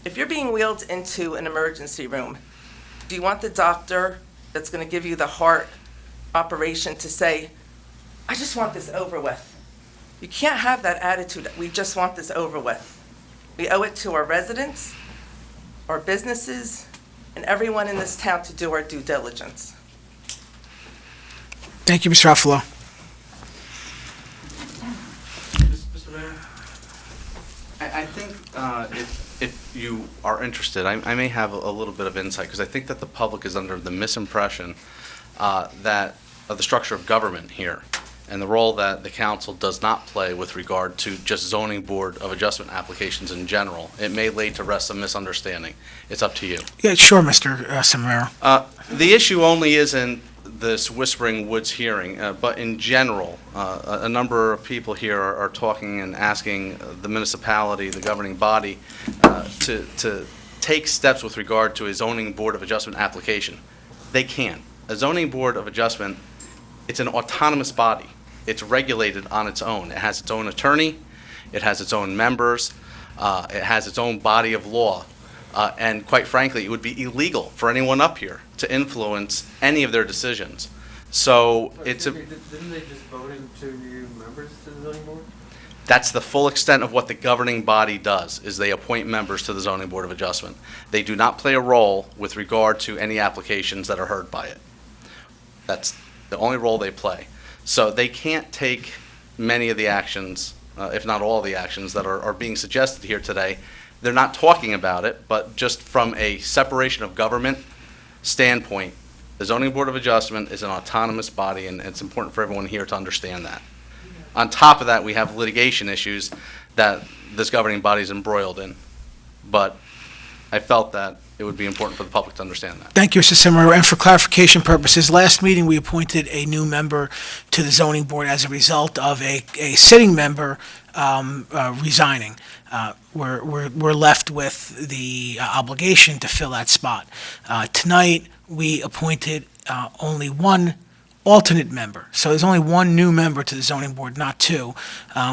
If you're being wheeled into an emergency room, do you want the doctor that's going to give you the heart operation to say, I just want this over with? You can't have that attitude, we just want this over with. We owe it to our residents, our businesses, and everyone in this town to do our due diligence. Thank you, Mr. Ruffalo. Mr. Mayor? I think if you are interested, I may have a little bit of insight, because I think that the public is under the misimpression that of the structure of government here and the role that the council does not play with regard to just zoning board of adjustment applications in general. It may lay to rest some misunderstanding. It's up to you. Yeah, sure, Mr. Samaro. The issue only isn't this Whispering Woods hearing, but in general, a number of people here are talking and asking the municipality, the governing body, to take steps with regard to a zoning board of adjustment application. They can. A zoning board of adjustment, it's an autonomous body. It's regulated on its own. It has its own attorney, it has its own members, it has its own body of law. And quite frankly, it would be illegal for anyone up here to influence any of their decisions. So it's a... Didn't they just vote in to new members to the zoning board? That's the full extent of what the governing body does, is they appoint members to the zoning board of adjustment. They do not play a role with regard to any applications that are heard by it. That's the only role they play. So they can't take many of the actions, if not all the actions that are being suggested here today. They're not talking about it, but just from a separation of government standpoint, the Zoning Board of Adjustment is an autonomous body, and it's important for everyone here to understand that. On top of that, we have litigation issues that this governing body is embroiled in. But I felt that it would be important for the public to understand that. Thank you, Mr. Simmer. And for clarification purposes, last meeting, we appointed a new member to the zoning board as a result of a sitting member resigning. We're left with the obligation to fill that spot. Tonight, we appointed only one alternate member. So there's only one new member to the zoning board, not two.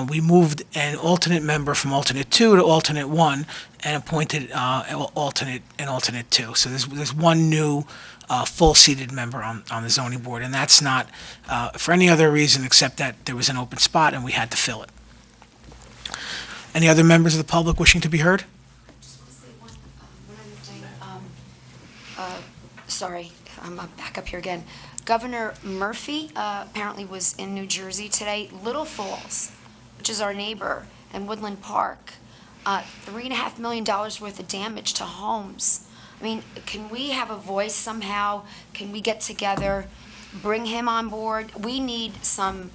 We moved an alternate member from alternate 2 to alternate 1 and appointed alternate and alternate 2. So there's one new full-seated member on the zoning board, and that's not for any other reason except that there was an open spot and we had to fill it. Any other members of the public wishing to be heard? Sorry, I'm back up here again. Governor Murphy apparently was in New Jersey today. Little Falls, which is our neighbor, and Woodland Park, $3.5 million worth of damage to homes. I mean, can we have a voice somehow? Can we get together, bring him on board? We need some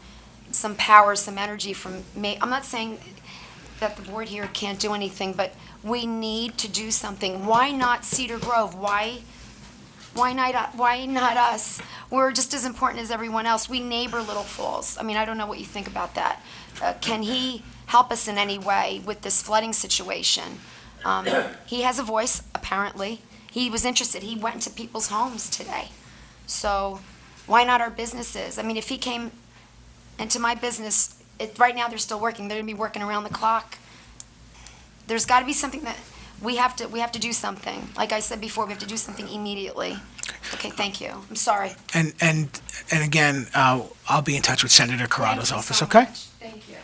power, some energy from me. I'm not saying that the board here can't do anything, but we need to do something. Why not Cedar Grove? Why not us? We're just as important as everyone else. We neighbor Little Falls. I mean, I don't know what you think about that. Can he help us in any way with this flooding situation? He has a voice, apparently. He was interested. He went into people's homes today. So why not our businesses? I mean, if he came into my business, right now they're still working. They're going to be working around the clock. There's got to be something that we have to do something. Like I said before, we have to do something immediately. Okay, thank you. I'm sorry. And again, I'll be in touch with Senator Corrado's office, okay? Thank you.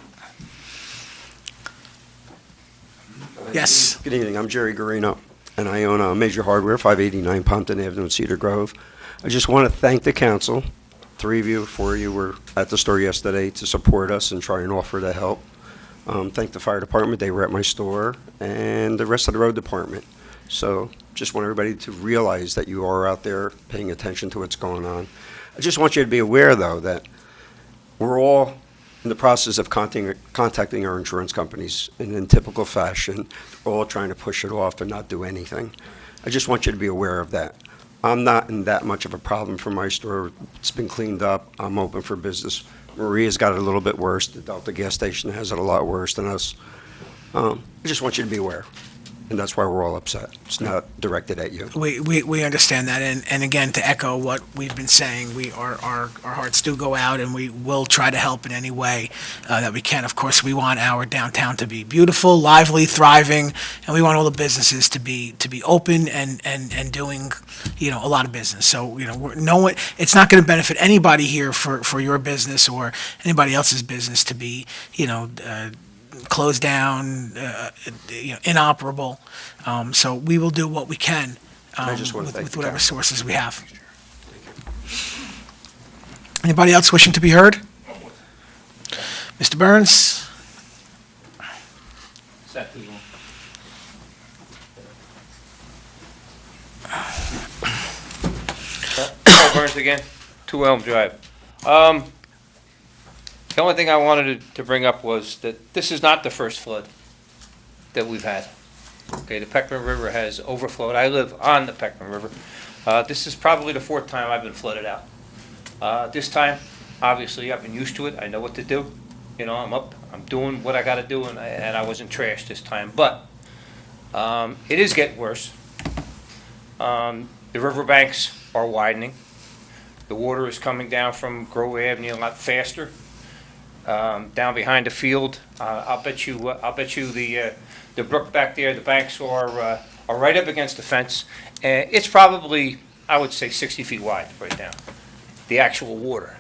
Yes. Good evening, I'm Jerry Garino, and I own Major Hardware, 589 Pompton Avenue in Cedar Grove. I just want to thank the council. 3 of you, 4 of you were at the store yesterday to support us and try and offer to help. Thank the fire department, they were at my store, and the rest of the road department. So just want everybody to realize that you are out there paying attention to what's going on. I just want you to be aware, though, that we're all in the process of contacting our insurance companies, and in typical fashion, we're all trying to push it off and not do anything. I just want you to be aware of that. I'm not in that much of a problem for my store. It's been cleaned up. I'm open for business. Maria's got it a little bit worse. The Delta gas station has it a lot worse than us. I just want you to be aware, and that's why we're all upset. It's not directed at you. We understand that, and again, to echo what we've been saying, our hearts do go out, and we will try to help in any way that we can. Of course, we want our downtown to be beautiful, lively, thriving, and we want all the businesses to be open and doing, a lot of business. So, it's not going to benefit anybody here for your business or anybody else's business to be, closed down, inoperable. So we will do what we can I just want to thank with the whatever council. sources we have. Anybody else wishing to be heard? Mr. Burns? Paul Burns again, 2 Elm Drive. The only thing I wanted to bring up was that this is not the first flood that we've had. Okay, the Peckman River has overflowed. I live on the Peckman River. This is probably the 4th time I've been flooded out. This time, obviously, I've been used to it. I know what to do. I'm up, I'm doing what I gotta do, and I wasn't trashed this time. But it is getting worse. The riverbanks are widening. The water is coming down from Grove Avenue a lot faster. Down behind the field, I'll bet you the brook back there, the banks are right up against the fence. It's probably, I would say, 60 feet wide right now. The actual water.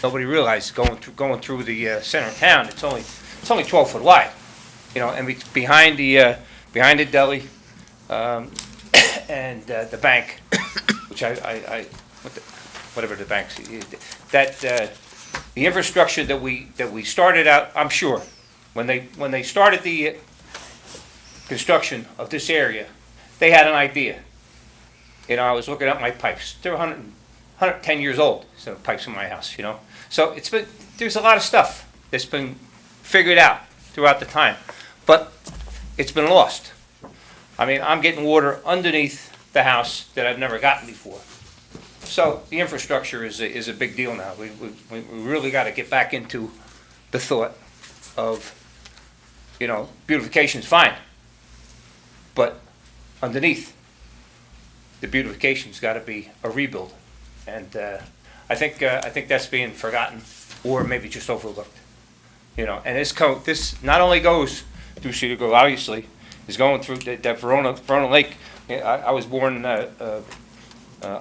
Nobody realizes going through the center of town. It's only 12 foot wide. And behind the deli and the bank, which whatever the banks, that, the infrastructure that we started out, I'm sure, when they started the construction of this area, they had an idea. You know, I was looking at my pipes. They're 110 years old, so pipes in my house, you know. So there's a lot of stuff that's been figured out throughout the time, but it's been lost. I mean, I'm getting water underneath the house that I've never gotten before. So the infrastructure is a big deal now. We really got to get back into the thought of, you know, beautification's fine, but underneath the beautification's got to be a rebuild, and I think that's being forgotten or maybe just overlooked. You know, and this not only goes through Cedar Grove, obviously, is going through that Verona Lake. I was born a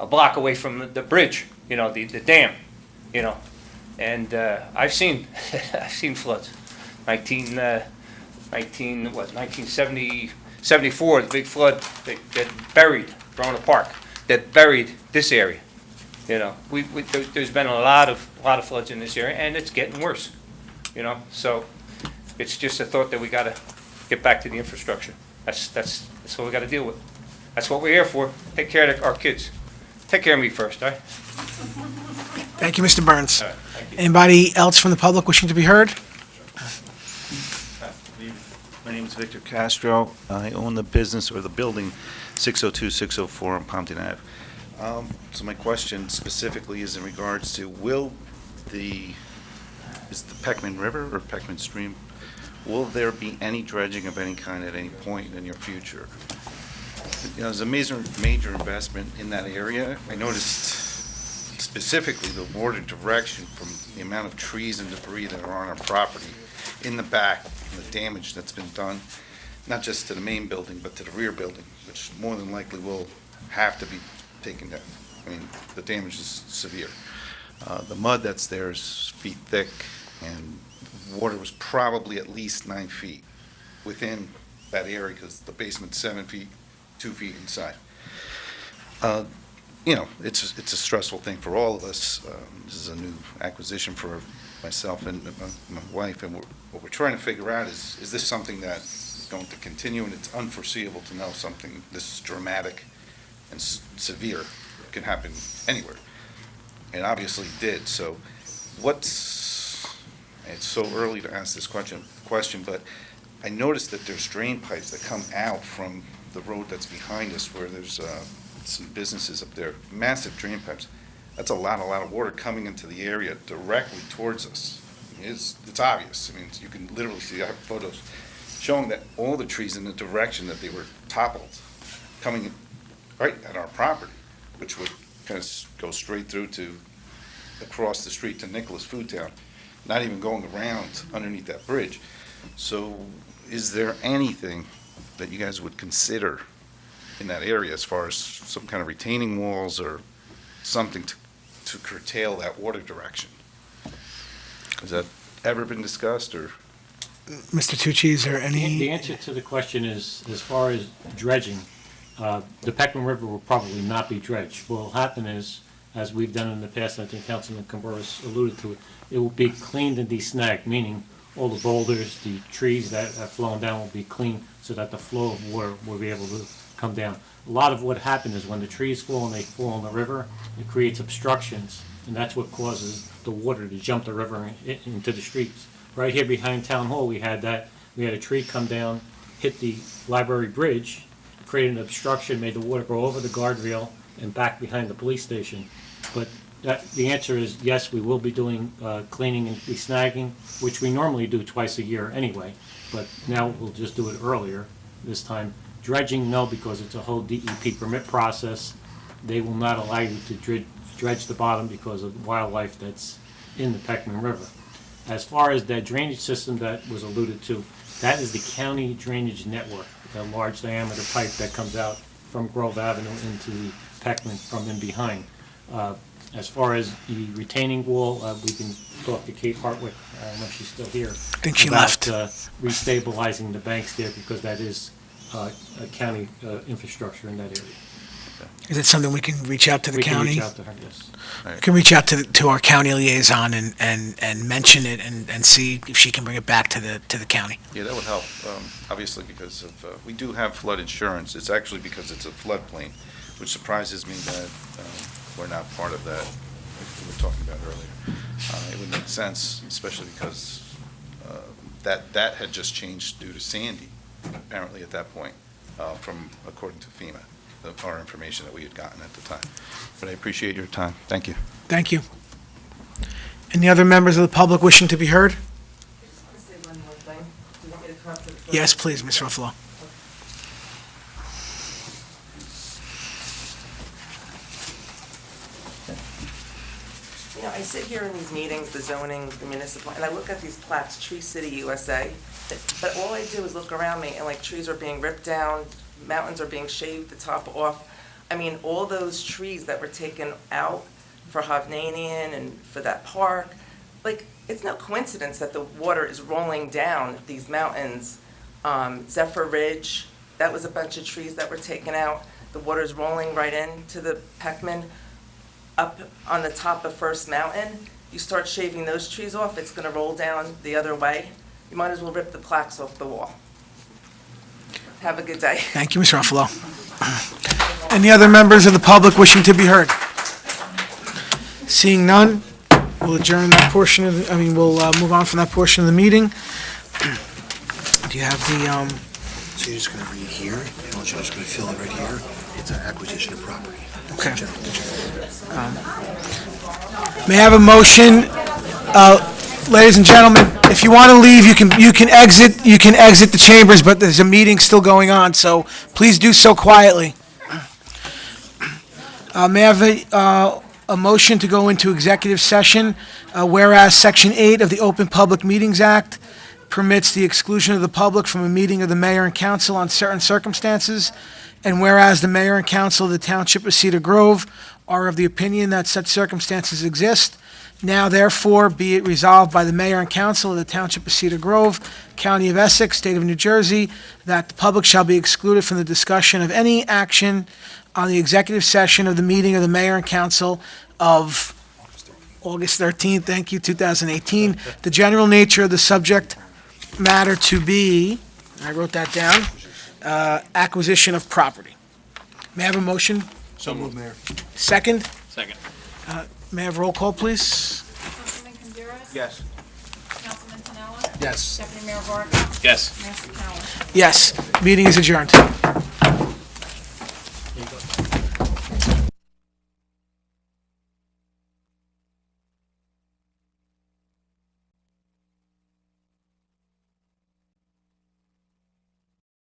block away from the bridge, you know, the dam, you know, and I've seen floods. 1974, the big flood that buried Verona Park, that buried this area. You know, there's been a lot of floods in this area, and it's getting worse. You know, so it's just a thought that we got to get back to the infrastructure. That's what we got to deal with. That's what we're here for. Take care of our kids. Take care of me first, all right? Thank you, Mr. Burns. All right, thank you. Anybody else from the public wishing to be heard? My name is Victor Castro. I own the business or the building 602, 604 on Pompton Ave. So my question specifically is in regards to is the Peckman River or Peckman Stream, will there be any dredging of any kind at any point in your future? You know, there's a major investment in that area. I noticed specifically the water direction from the amount of trees and debris that are on our property in the back, and the damage that's been done, not just to the main building, but to the rear building, which more than likely will have to be taken down. I mean, the damage is severe. The mud that's there is feet thick, and water was probably at least 9 feet within that area, because the basement's 7 feet, 2 feet inside. You know, it's a stressful thing for all of us. This is a new acquisition for myself and my wife, and what we're trying to figure out is this something that is going to continue, and it's unforeseeable to know something this dramatic and severe can happen anywhere. And obviously did. So it's so early to ask this question, but I noticed that there's drain pipes that come out from the road that's behind us, where there's some businesses up there, massive drain pipes. That's a lot of water coming into the area directly towards us. It's obvious. I mean, you can literally see, I have photos showing that all the trees in the direction that they were toppled, coming right at our property, which would kind of go straight through to across the street to Nicholas Food Town, not even going around underneath that bridge. So is there anything that you guys would consider in that area as far as some kind of retaining walls or something to curtail that water direction? Has that ever been discussed, or? Mr. Tucci, is there any? The answer to the question is, as far as dredging, the Peckman River will probably not be dredged. What will happen is, as we've done in the past, and I think Councilman Camboris alluded to it, it will be cleaned and desnagged, meaning all the boulders, the trees that have flown down will be cleaned so that the flow of water will be able to come down. A lot of what happened is when the trees fall and they fall in the river, it creates obstructions, and that's what causes the water to jump the river into the streets. Right here behind Town Hall, we had that. We had a tree come down, hit the library bridge, created an obstruction, made the water go over the guardrail and back behind the police station. But the answer is yes, we will be doing cleaning and desnagging, which we normally do twice a year anyway, but now we'll just do it earlier this time. Dredging, no, because it's a whole DEP permit process. They will not allow you to dredge the bottom because of wildlife that's in the Peckman River. As far as that drainage system that was alluded to, that is the county drainage network, the large diameter pipe that comes out from Grove Avenue into the Peckman from in behind. As far as the retaining wall, we can talk to Kate Hartwick, I don't know if she's still here. I think she about, left. Restabilizing the banks there, because that is a county infrastructure in that area. Is it something we can reach out to the We can county? reach out to her, yes. We can reach out to our county liaison and mention it and see if she can bring it back to the county. Yeah, that would help, obviously, because of, we do have flood insurance. It's actually because it's a floodplain, which surprises me that we're not part of that, like we were talking about earlier. It would make sense, especially because that had just changed due to Sandy, apparently at that point, from, according to FEMA, our information that we had gotten at the time. But I appreciate your time. Thank you. Thank you. Any other members of the public wishing to be heard? Yes, please, Ms. Ruffalo. You know, I sit here in these meetings, the zoning, the municipal, and I look at these plaques, Tree City USA, but all I do is look around me and like trees are being ripped down, mountains are being shaved the top off. I mean, all those trees that were taken out for Hovnanian and for that park, like, it's no coincidence that the water is rolling down these mountains. Zephyr Ridge, that was a bunch of trees that were taken out. The water's rolling right into the Peckman. Up on the top of First Mountain, you start shaving those trees off, it's gonna roll down the other way. You might as well rip the plaques off the wall. Have a good day. Thank you, Ms. Ruffalo. Any other members of the public wishing to be heard? Seeing none, we'll adjourn that portion of, we'll move on from that portion of the meeting. Do you have the, So you're just going to read here, and you're just going to fill it right here. It's an acquisition of property. Okay. May I have a motion? Ladies and gentlemen, if you want to leave, you can exit the chambers, but there's a meeting still going on, so please do so quietly. May I have a motion to go into executive session, whereas Section 8 of the Open Public Meetings Act permits the exclusion of the public from a meeting of the mayor and council on certain circumstances, and whereas the mayor and council of the Township of Cedar Grove are of the opinion that such circumstances exist, now therefore be it resolved by the mayor and council of the Township of Cedar Grove, County of Essex, State of New Jersey, that the public shall be excluded from the discussion of any action on the executive session of the meeting of the mayor and council of August 13th, thank you, 2018. The general nature of the subject matter to be, I wrote that down, acquisition of property. May I have a motion? So moved, Mayor. Second? Second. May I have roll call, please? Councilman Conderas? Yes. Councilman Pinella? Yes. Deputy Mayor Varga? Yes. Mayor Scanlon? Yes, meeting is adjourned.